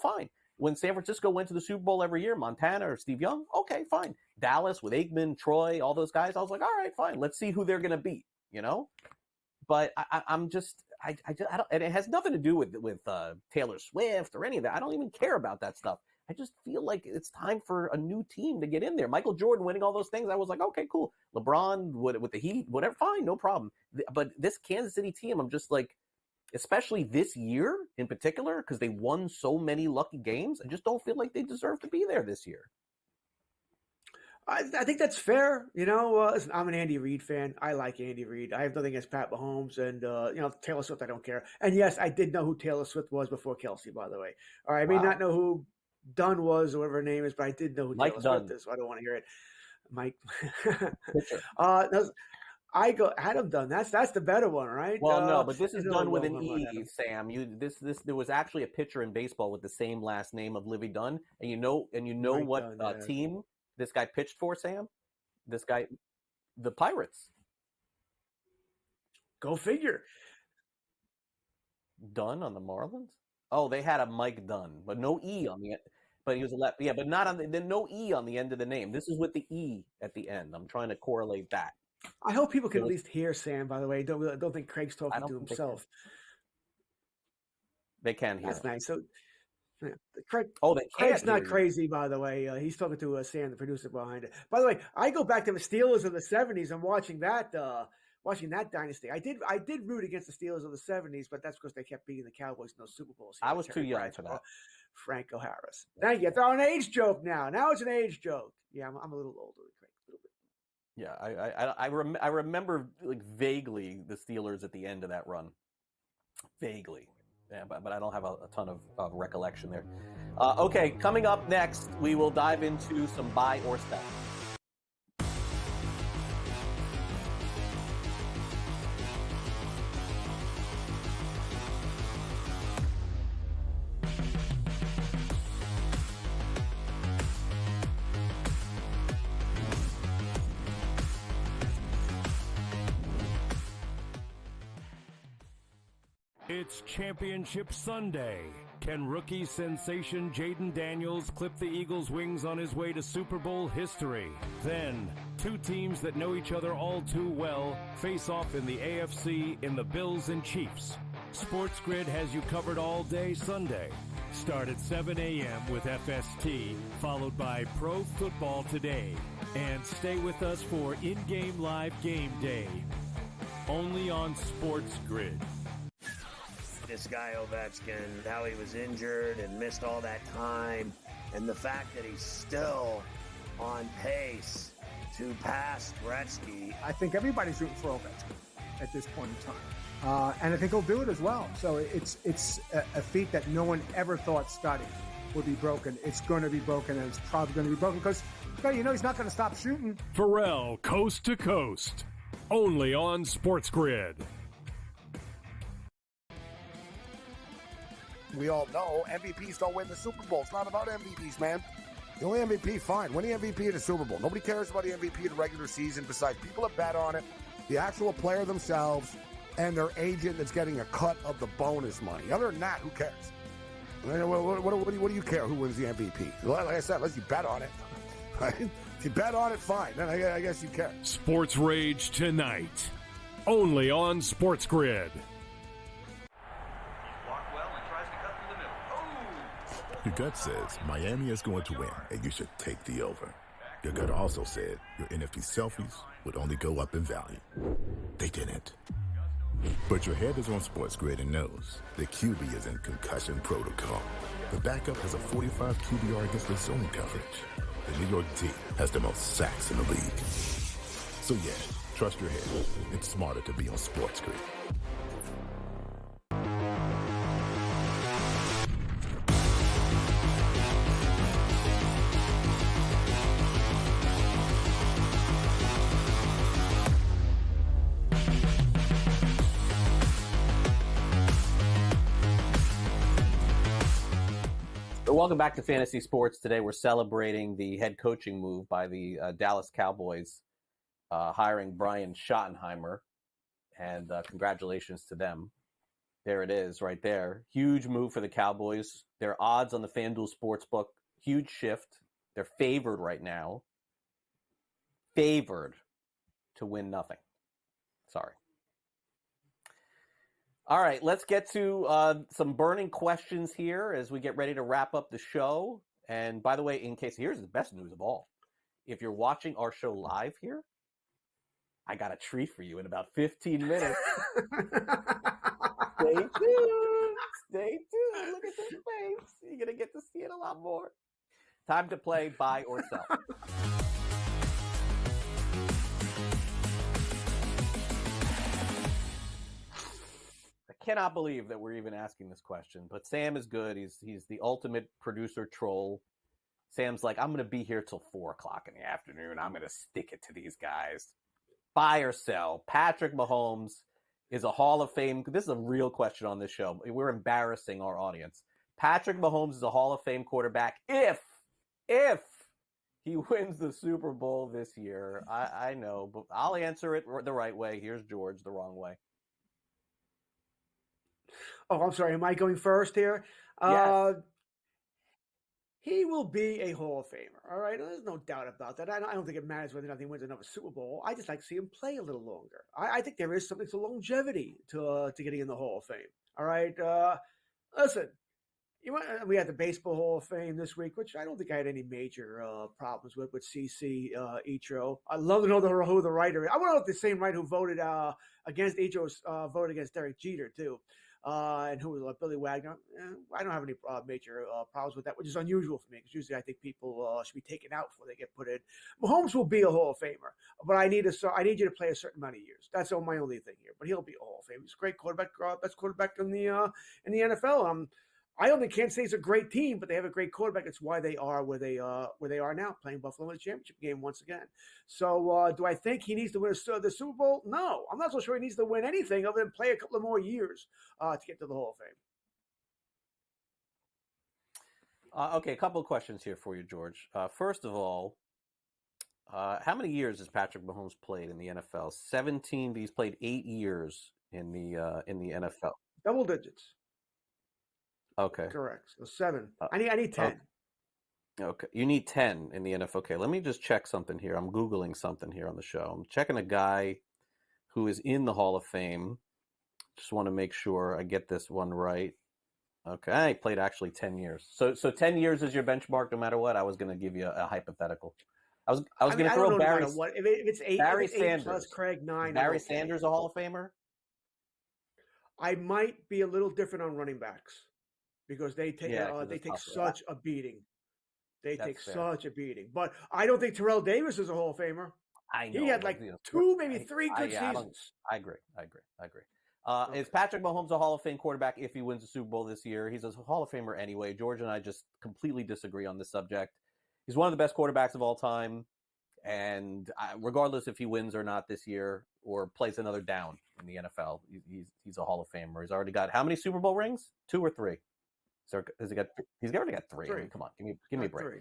fine. When San Francisco went to the Super Bowl every year, Montana or Steve Young, okay, fine. Dallas with Aikman, Troy, all those guys, I was like, all right, fine. Let's see who they're going to beat, But I'm just, I don't, and it has nothing to do with Taylor Swift or any of that. I don't even care about that stuff. I just feel like it's time for a new team to get in there. Michael Jordan winning all those things, I was like, okay, cool. LeBron with the Heat, whatever, fine, no problem. But this Kansas City team, I'm just like, especially this year in particular, because they won so many lucky games, I just don't feel like they deserve to be there this year. I think that's fair. Listen, I'm an Andy Reid fan. I like Andy Reid. I have nothing against Pat Mahomes and, Taylor Swift. I don't care. And yes, I did know who Taylor Swift was before Kelsey, by the way. All right. I may not know who Dunn was or whatever her name is, but I did know who Taylor Swift is. So I don't want to hear it. Mike. I go Adam Dunn. That's the better one, right? Well, no, but this is done with an E, Sam. There was actually a pitcher in baseball with the same last name of Livy Dunn, and you know Mike what Dunn, team this guy pitched for, Sam? This guy, the Pirates. Go figure. Dunn on the Marlins? Oh, they had a Mike Dunn, but no E on the end. But he was a left. Yeah, but not on the no E on the end of the name. This is with the E at the end. I'm trying to correlate that. I hope people can at least hear Sam, by the way. Don't think Craig's talking to himself. They can hear. That's him. Nice. So, Craig's not crazy, by the way. He's talking to Sam, the producer behind it. By the way, I go back to the Steelers of the 70s. I'm watching that dynasty. I did root against the Steelers of the 70s, but that's because they kept beating the Cowboys in those Super Bowls. I was too young for that. Franco Harris. Thank you. Throw an age joke now. Now it's an age joke. Yeah, I'm a little older than Craig. A little bit. Yeah, I remember vaguely the Steelers at the end of that run. Vaguely. Yeah, but I don't have a ton of recollection there. Okay, coming up next, we will dive into some buy or sell. It's Championship Sunday. Can rookie sensation Jaden Daniels clip the Eagles' wings on his way to Super Bowl history? Then, two teams that know each other all too well face off in the AFC in the Bills and Chiefs. SportsGrid has you covered all day Sunday. Start at 7 a.m. with FST, followed by Pro Football Today. And stay with us for in-game live game day. Only on SportsGrid. This guy Ovechkin, how he was injured and missed all that time, and the fact that he's still on pace to pass Gretzky. I think everybody's rooting for Ovechkin at this point in time. And I think he'll do it as well. So it's a feat that no one ever thought Scotty would be broken. It's going to be broken, and it's probably going to be broken because, he's not going to stop shooting. Pharrell, Coast to Coast. Only on SportsGrid. We all know MVPs don't win the Super Bowl. It's not about MVPs, man. The only MVP, fine. Win the MVP of the Super Bowl. Nobody cares about the MVP of the regular season besides people that bet on it, the actual player themselves, and their agent that's getting a cut of the bonus money. Other than that, who cares? What do you care who wins the MVP? Like I said, unless you bet on it. Right? If you bet on it, fine. Then I guess you care. Sports Rage tonight. Only on SportsGrid. Your gut says Miami is going to win, and you should take the over. Your gut also said your NFT selfies would only go up in value. They didn't. But your head is on SportsGrid and knows the QB is in concussion protocol. The backup has a 45 QBR against the zone coverage. The New York team has the most sacks in the league. So yeah, trust your head. It's smarter to be on SportsGrid. Welcome back to Fantasy Sports. Today we're celebrating the head coaching move by the Dallas Cowboys, hiring Brian Schottenheimer, and congratulations to them. There it is right there. Huge move for the Cowboys. Their odds on the FanDuel Sportsbook, huge shift. They're favored right now. Favored to win nothing. Sorry. All right, let's get to some burning questions here as we get ready to wrap up the show. And by the way, here's the best news of all. If you're watching our show live here, I got a treat for you in about 15 minutes. Stay tuned. Stay tuned. Look at this face. You're going to get to see it a lot more. Time to play buy or sell. Cannot believe that we're even asking this question, but Sam is good. He's the ultimate producer troll. Sam's like, I'm going to be here till 4:00 in the afternoon. I'm going to stick it to these guys. Buy or sell. Patrick Mahomes is a Hall of Fame. This is a real question on this show. We're embarrassing our audience. Patrick Mahomes is a Hall of Fame quarterback if he wins the Super Bowl this year. I know, but I'll answer it the right way. Here's George the wrong way. Oh, I'm sorry. Am I going first here? Yes. He will be a Hall of Famer. All right. There's no doubt about that. I don't think it matters whether or not he wins another Super Bowl. I just like to see him play a little longer. I think there is something to longevity to getting in the Hall of Fame. All right. Listen, we had the Baseball Hall of Fame this week, which I don't think I had any major problems with CC Ichiro. I'd love to know who the writer is. I want to know if the same writer who voted against Ichiro's voted against Derek Jeter, too. And who was Billy Wagner. I don't have any major problems with that, which is unusual for me because usually I think people should be taken out before they get put in. Mahomes will be a Hall of Famer, but I need you to play a certain amount of years. That's my only thing here. But he'll be a Hall of Famer. He's a great quarterback, best quarterback in the NFL. I only can't say it's a great team, but they have a great quarterback. It's why they are where they are now, playing Buffalo in the championship game once again. So, do I think he needs to win the Super Bowl? No, I'm not so sure he needs to win anything other than play a couple of more years to get to the Hall of Fame. Okay, a couple of questions here for you, George. First of all, how many years has Patrick Mahomes played in the NFL? 17, but he's played 8 years in the NFL. Double digits. Okay. Correct. So 7. I need 10. Okay. You need 10 in the NFL. Okay. Let me just check something here. I'm Googling something here on the show. I'm checking a guy who is in the Hall of Fame. Just want to make sure I get this one right. Okay, played actually 10 years. So 10 years is your benchmark no matter what? I was going to give you a hypothetical. I was going to I throw don't know Barry. No matter what. If it's eight, Barry if it's Sanders. 8 plus Craig 9. Barry okay. Sanders a Hall of Famer? I might be a little different on running backs because they take such a beating. They take such a beating. But I don't think Terrell Davis is a Hall of Famer. I know. He had like 2, maybe 3 good seasons. I agree. Okay. Is Patrick Mahomes a Hall of Fame quarterback if he wins the Super Bowl this year? He's a Hall of Famer anyway. George and I just completely disagree on this subject. He's one of the best quarterbacks of all time. And regardless if he wins or not this year or plays another down in the NFL, he's a Hall of Famer. He's already got how many Super Bowl rings? 2 or 3? He's already got 3. 3. I mean, come on, give me a break. 3.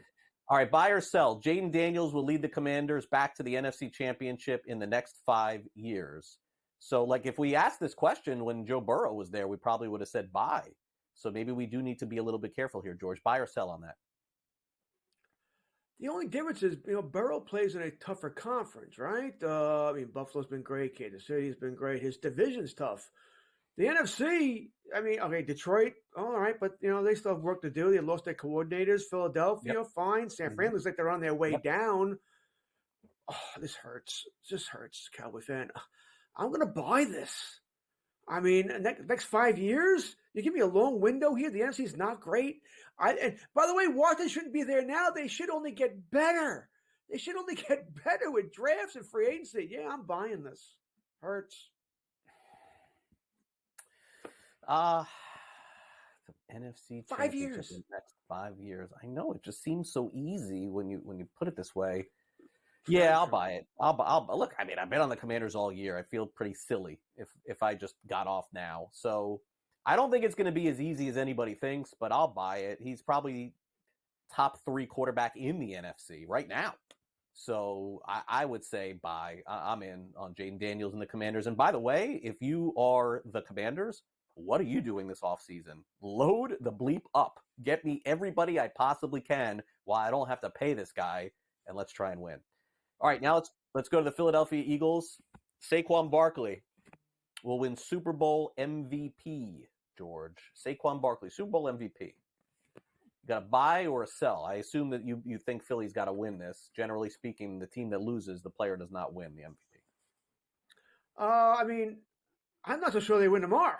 All right, buy or sell. Jaden Daniels will lead the Commanders back to the NFC Championship in the next 5 years. So, like, if we asked this question when Joe Burrow was there, we probably would have said buy. So maybe we do need to be a little bit careful here, George. Buy or sell on that? The only difference is, Burrow plays in a tougher conference, right? I mean, Buffalo's been great. Kansas City's been great. His division's tough. The NFC, Detroit, all right, but, they still have work to do. They lost their coordinators. Philadelphia, fine. San Fran looks like they're on their way down. Oh, this hurts. It just hurts, Cowboy fan. I'm going to buy this. I mean, next 5 years, you give me a long window here. The NFC is not great. And by the way, Washington shouldn't be there now. They should only get better. They should only get better with drafts and free agency. Yeah, I'm buying this. Hurts. The NFC 5 years. In the next 5 years. I know it just seems so easy when you put it this way. Yeah, I'll buy it. I'll look. I mean, I've been on the Commanders all year. I feel pretty silly if I just got off now. So I don't think it's going to be as easy as anybody thinks, but I'll buy it. He's probably top 3 quarterback in the NFC right now. So I would say buy. I'm in on Jaden Daniels and the Commanders. And by the way, if you are the Commanders, what are you doing this offseason? Load the bleep up. Get me everybody I possibly can while I don't have to pay this guy, and let's try and win. All right, now let's go to the Philadelphia Eagles. Saquon Barkley will win Super Bowl MVP, George. Saquon Barkley, Super Bowl MVP. You got to buy or a sell? I assume that you think Philly's got to win this. Generally speaking, the team that loses, the player does not win the MVP. I mean, I'm not so sure they win tomorrow.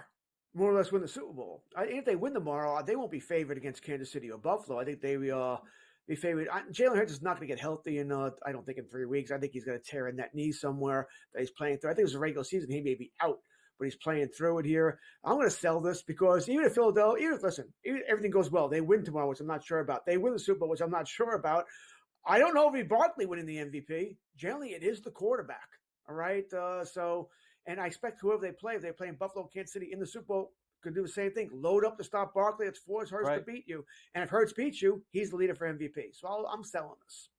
More or less win the Super Bowl. If they win tomorrow, they won't be favored against Kansas City or Buffalo. I think they be favored. Jalen Hurts is not going to get healthy I don't think in 3 weeks. I think he's going to tear in that knee somewhere that he's playing through. I think it was a regular season. He may be out, but he's playing through it here. I'm going to sell this because even if Philadelphia, even if everything goes well, they win tomorrow, which I'm not sure about. They win the Super Bowl, which I'm not sure about. I don't know if it's Barkley winning the MVP. Generally, it is the quarterback. All right. And I expect whoever they play, if they play in Buffalo, Kansas City in the Super Bowl, could do the same thing. Load up to stop Barkley. It's force Hurts to beat you. And if Hurts beats you, he's the leader for MVP. So I'm selling this.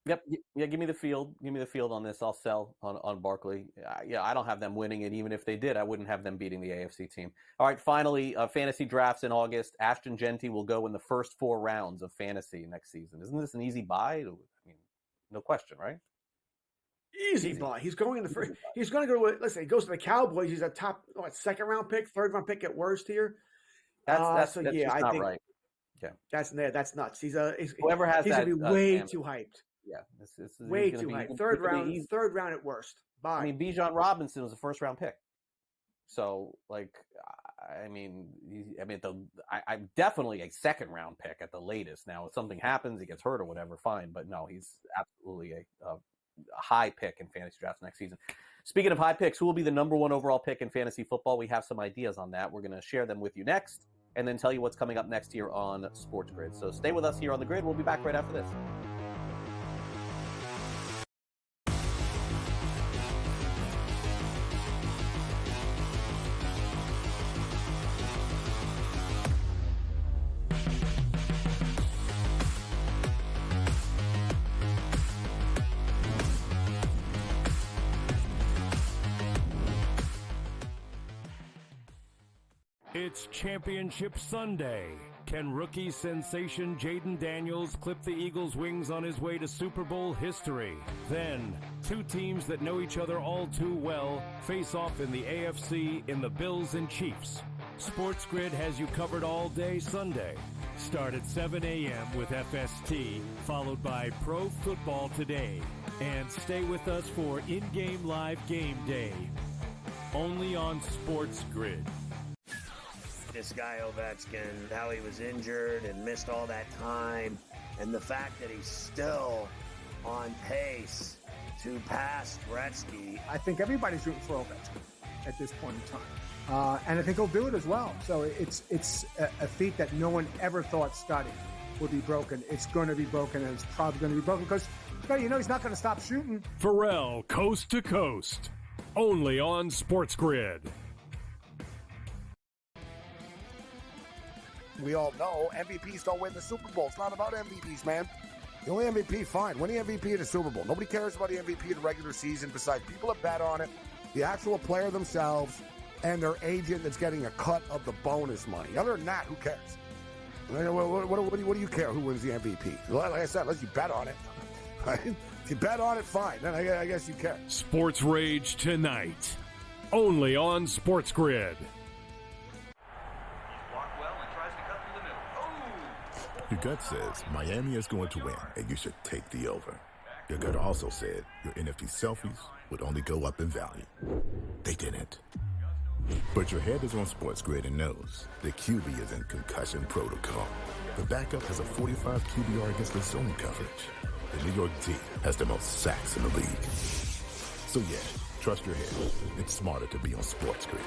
Yep. Yeah, give me the field. Give me the field on this. I'll sell on Barkley. I don't have them winning it. Even if they did, I wouldn't have them beating the AFC team. All right, finally, fantasy drafts in August. Ashton Genty will go in the first 4 rounds of fantasy next season. Isn't this an easy buy? I mean, no question, right? Easy buy. He's going in the first. He's going to go. Listen, he goes to the Cowboys. He's a top 2nd round pick, 3rd round pick at worst here. That's not right. Yeah, that's nuts. He's whoever has he's that. Gonna be way too hyped. Yeah, this is way too hyped. 3rd round at worst. Buy. I mean, Bijan Robinson was a 1st round pick. So, I'm definitely a 2nd round pick at the latest. Now, if something happens, he gets hurt or whatever, fine. But no, he's absolutely a high pick in fantasy drafts next season. Speaking of high picks, who will be the number 1 overall pick in fantasy football? We have some ideas on that. We're going to share them with you next and then tell you what's coming up next here on SportsGrid. So stay with us here on the grid. We'll be back right after this. It's Championship Sunday. Can rookie sensation Jaden Daniels clip the Eagles' wings on his way to Super Bowl history? Then, 2 teams that know each other all too well face off in the AFC in the Bills and Chiefs. SportsGrid has you covered all day Sunday. Start at 7 a.m. with FST, followed by Pro Football Today. And stay with us for in-game live game day. Only on SportsGrid. This guy Ovechkin, how he was injured and missed all that time, and the fact that he's still on pace to pass Gretzky. I think everybody's rooting for Ovechkin at this point in time. And I think he'll do it as well. So it's a feat that no one ever thought Scotty would be broken. It's going to be broken, and it's probably going to be broken because, he's not going to stop shooting. Pharrell, Coast to Coast. Only on SportsGrid. We all know MVPs don't win the Super Bowl. It's not about MVPs, man. The only MVP, fine. Win the MVP of the Super Bowl. Nobody cares about the MVP of the regular season besides people that bet on it, the actual player themselves, and their agent that's getting a cut of the bonus money. Other than that, who cares? What do you care who wins the MVP? Like I said, unless you bet on it. Right? If you bet on it, fine. Then I guess you care. Sports Rage tonight. Only on SportsGrid. Your gut says Miami is going to win, and you should take the over. Your gut also said your NFT selfies would only go up in value. They didn't. But your head is on SportsGrid and knows the QB is in concussion protocol. The backup has a 45 QBR against the zone coverage. The New York D has the most sacks in the league. So yeah, trust your head. It's smarter to be on SportsGrid.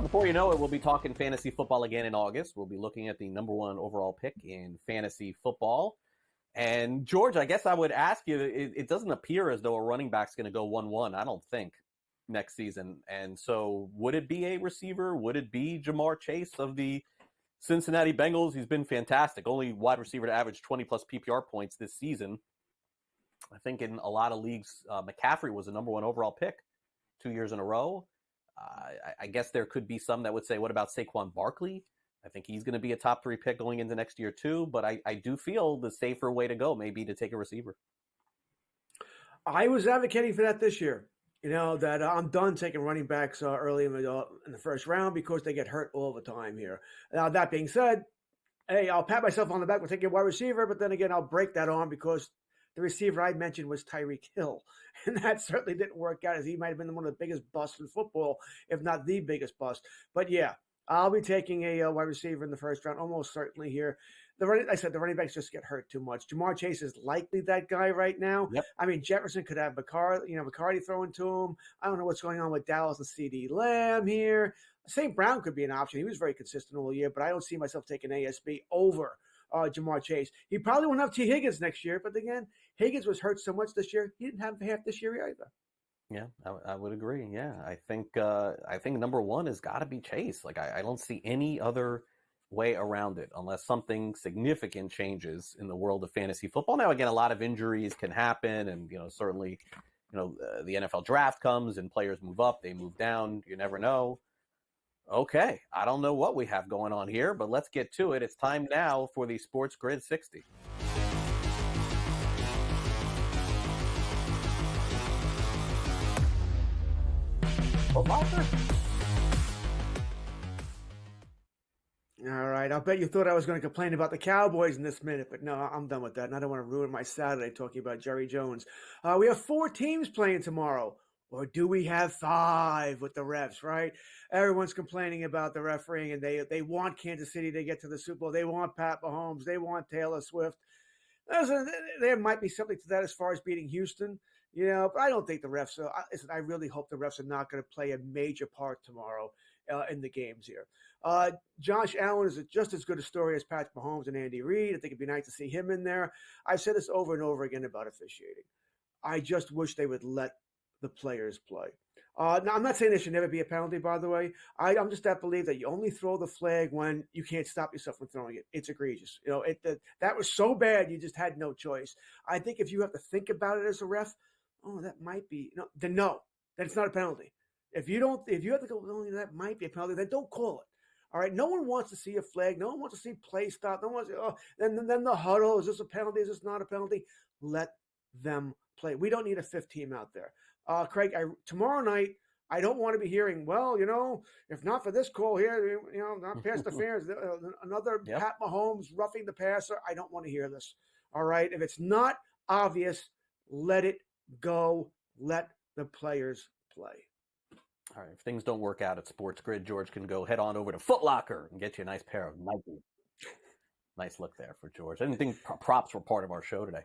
Before you know it, we'll be talking fantasy football again in August. We'll be looking at the number one overall pick in fantasy football. And George, I guess I would ask you, it doesn't appear as though a running back's going to go 1-1, I don't think, next season. And so would it be a receiver? Would it be Jamar Chase of the Cincinnati Bengals? He's been fantastic. Only wide receiver to average 20-plus PPR points this season. I think in a lot of leagues, McCaffrey was the number one overall pick 2 years in a row. I guess there could be some that would say, what about Saquon Barkley? I think he's going to be a top 3 pick going into next year too, but I do feel the safer way to go may be to take a receiver. I was advocating for that this year. That I'm done taking running backs early in the first round because they get hurt all the time here. Now, that being said, hey, I'll pat myself on the back for taking a wide receiver, but then again, I'll break that arm because the receiver I mentioned was Tyreek Hill, and that certainly didn't work out, as he might have been one of the biggest busts in football, if not the biggest bust. But yeah, I'll be taking a wide receiver in the first round, almost certainly here. The running backs just get hurt too much. Jamar Chase is likely that guy right now. Yep. I mean, Jefferson could have McCarty throwing to him. I don't know what's going on with Dallas and CeeDee Lamb here. St. Brown could be an option. He was very consistent all year, but I don't see myself taking ASB over Jamar Chase. He probably won't have T. Higgins next year, but again, Higgins was hurt so much this year, he didn't have half this year either. Yeah, I would agree. Yeah, I think number one has got to be Chase. Like I don't see any other way around it unless something significant changes in the world of fantasy football. Now, again, a lot of injuries can happen, and certainly, the NFL draft comes and players move up, they move down. You never know. Okay, I don't know what we have going on here, but let's get to it. It's time now for the SportsGrid 60. All right, I'll bet you thought I was going to complain about the Cowboys in this minute, but no, I'm done with that, and I don't want to ruin my Saturday talking about Jerry Jones. We have 4 teams playing tomorrow. Or do we have 5 with the refs, right? Everyone's complaining about the refereeing, and they want Kansas City to get to the Super Bowl. They want Pat Mahomes. They want Taylor Swift. There might be something to that as far as beating Houston, but I don't think the refs – I really hope the refs are not going to play a major part tomorrow in the games here. Josh Allen is just as good a story as Pat Mahomes and Andy Reid. I think it'd be nice to see him in there. I've said this over and over again about officiating. I just wish they would let the players play. Now, I'm not saying there should never be a penalty, by the way. I'm just that believe that you only throw the flag when you can't stop yourself from throwing it. It's egregious. That was so bad you just had no choice. I think if you have to think about it as a ref, that might be then no. then it's not a penalty. If you have to go, well, that might be a penalty, then don't call it. All right. No one wants to see a flag. No one wants to see play stop. No one wants to, then the huddle. Is this a penalty? Is this not a penalty? Let them play. We don't need a fifth team out there. Craig, tomorrow night, I don't want to be hearing, well, if not for this call here, not pass interference, another Pat Mahomes roughing the passer. I don't want to hear this. All right. If it's not obvious, let it go. Let the players play. All right, if things don't work out at SportsGrid, George can go head on over to Foot Locker and get you a nice pair of Nike. Nice look there for George. I didn't think props were part of our show today.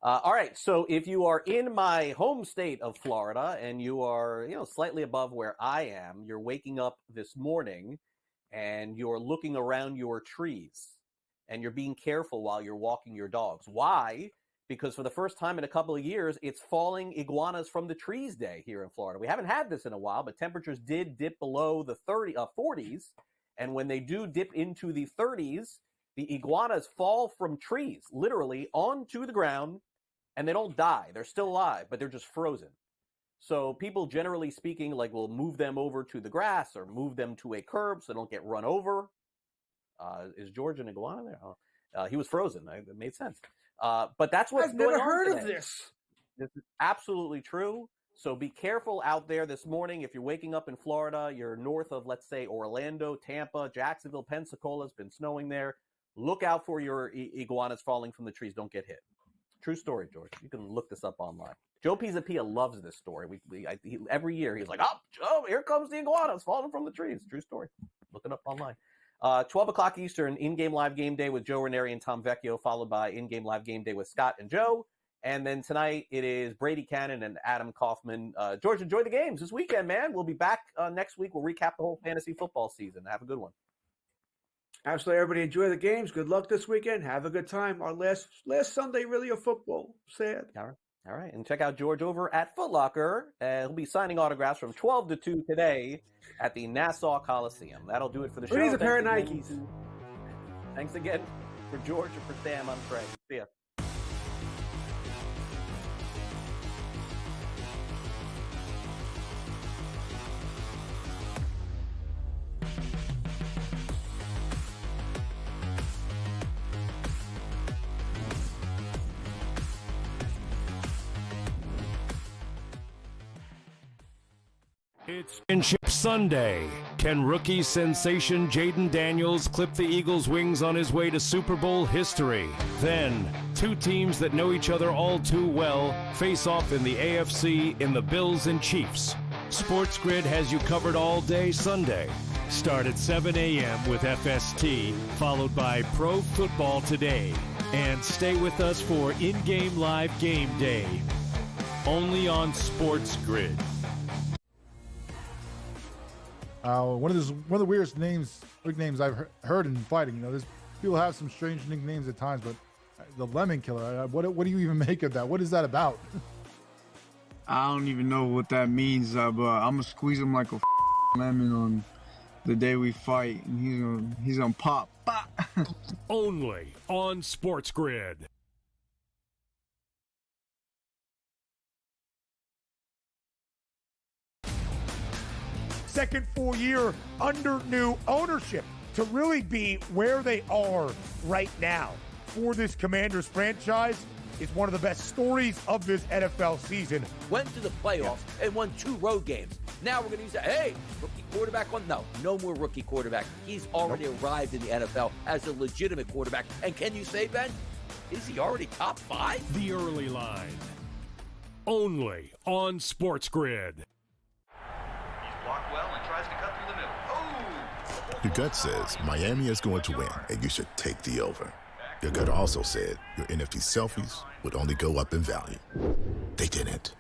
All right, so if you are in my home state of Florida and you are, slightly above where I am, you're waking up this morning and you're looking around your trees and you're being careful while you're walking your dogs. Why? Because for the first time in a couple of years, it's falling iguanas from the trees day here in Florida. We haven't had this in a while, but temperatures did dip below the 40s. And when they do dip into the 30s, the iguanas fall from trees, literally onto the ground, and they don't die. They're still alive, but they're just frozen. So people, generally speaking, will move them over to the grass or move them to a curb so they don't get run over. Is George an iguana there? Oh. He was frozen. It made sense. But that's what's going on. I've never heard of this. This is absolutely true. So be careful out there this morning. If you're waking up in Florida, you're north of, let's say, Orlando, Tampa, Jacksonville, Pensacola. It's been snowing there. Look out for your iguanas falling from the trees. Don't get hit. True story, George. You can look this up online. Joe Pizzapia loves this story. Every year he's like, oh, here comes the iguanas falling from the trees. True story. Look it up online. 12 o'clock Eastern, in-game live game day with Joe Ranieri and Tom Vecchio, followed by in-game live game day with Scott and Joe. And then tonight it is Brady Cannon and Adam Kaufman. George, enjoy the games this weekend, man. We'll be back next week. We'll recap the whole fantasy football season. Have a good one. Absolutely. Everybody enjoy the games. Good luck this weekend. Have a good time. Our last Sunday really of football. Sad. All right. And check out George over at Foot Locker. He'll be signing autographs from 12 to 2 today at the Nassau Coliseum. That'll do it for the show. Who needs a pair of Nikes? Thanks again for George and for Sam. I'm Craig. See ya. It's Championship Sunday. Can rookie sensation Jaden Daniels clip the Eagles' wings on his way to Super Bowl history? Then, two teams that know each other all too well face off in the AFC in the Bills and Chiefs. SportsGrid has you covered all day Sunday. Start at 7 a.m. with FST, followed by Pro Football Today. And stay with us for in-game live game day. Only on SportsGrid. One of the weirdest nicknames I've heard in fighting. There's people have some strange nicknames at times, but the Lemon Killer. What do you even make of that? What is that about? I don't even know what that means, but I'm gonna squeeze him like a lemon on the day we fight, and he's gonna pop. Only on SportsGrid. Second full year under new ownership to really be where they are right now for this Commanders franchise is one of the best stories of this NFL season. Went to the playoffs and won 2 road games. Now we're going to use that. Hey, rookie quarterback on? No more rookie quarterback. He's already arrived in the NFL as a legitimate quarterback. And can you say, Ben, is he already top 5? The early line. Only on SportsGrid. Blocked well and tries to cut through the middle. Oh! Your gut says Miami is going to win, and you should take the over. Your gut also said your NFT selfies would only go up in value. They didn't.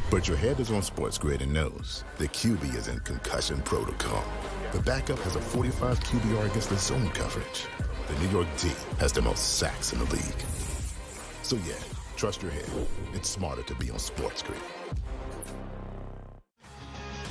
But your head is on SportsGrid and knows the QB is in concussion protocol. The backup has a 45 QBR against the zone coverage. The New York D has the most sacks in the league. So yeah, trust your head. It's smarter to be on SportsGrid.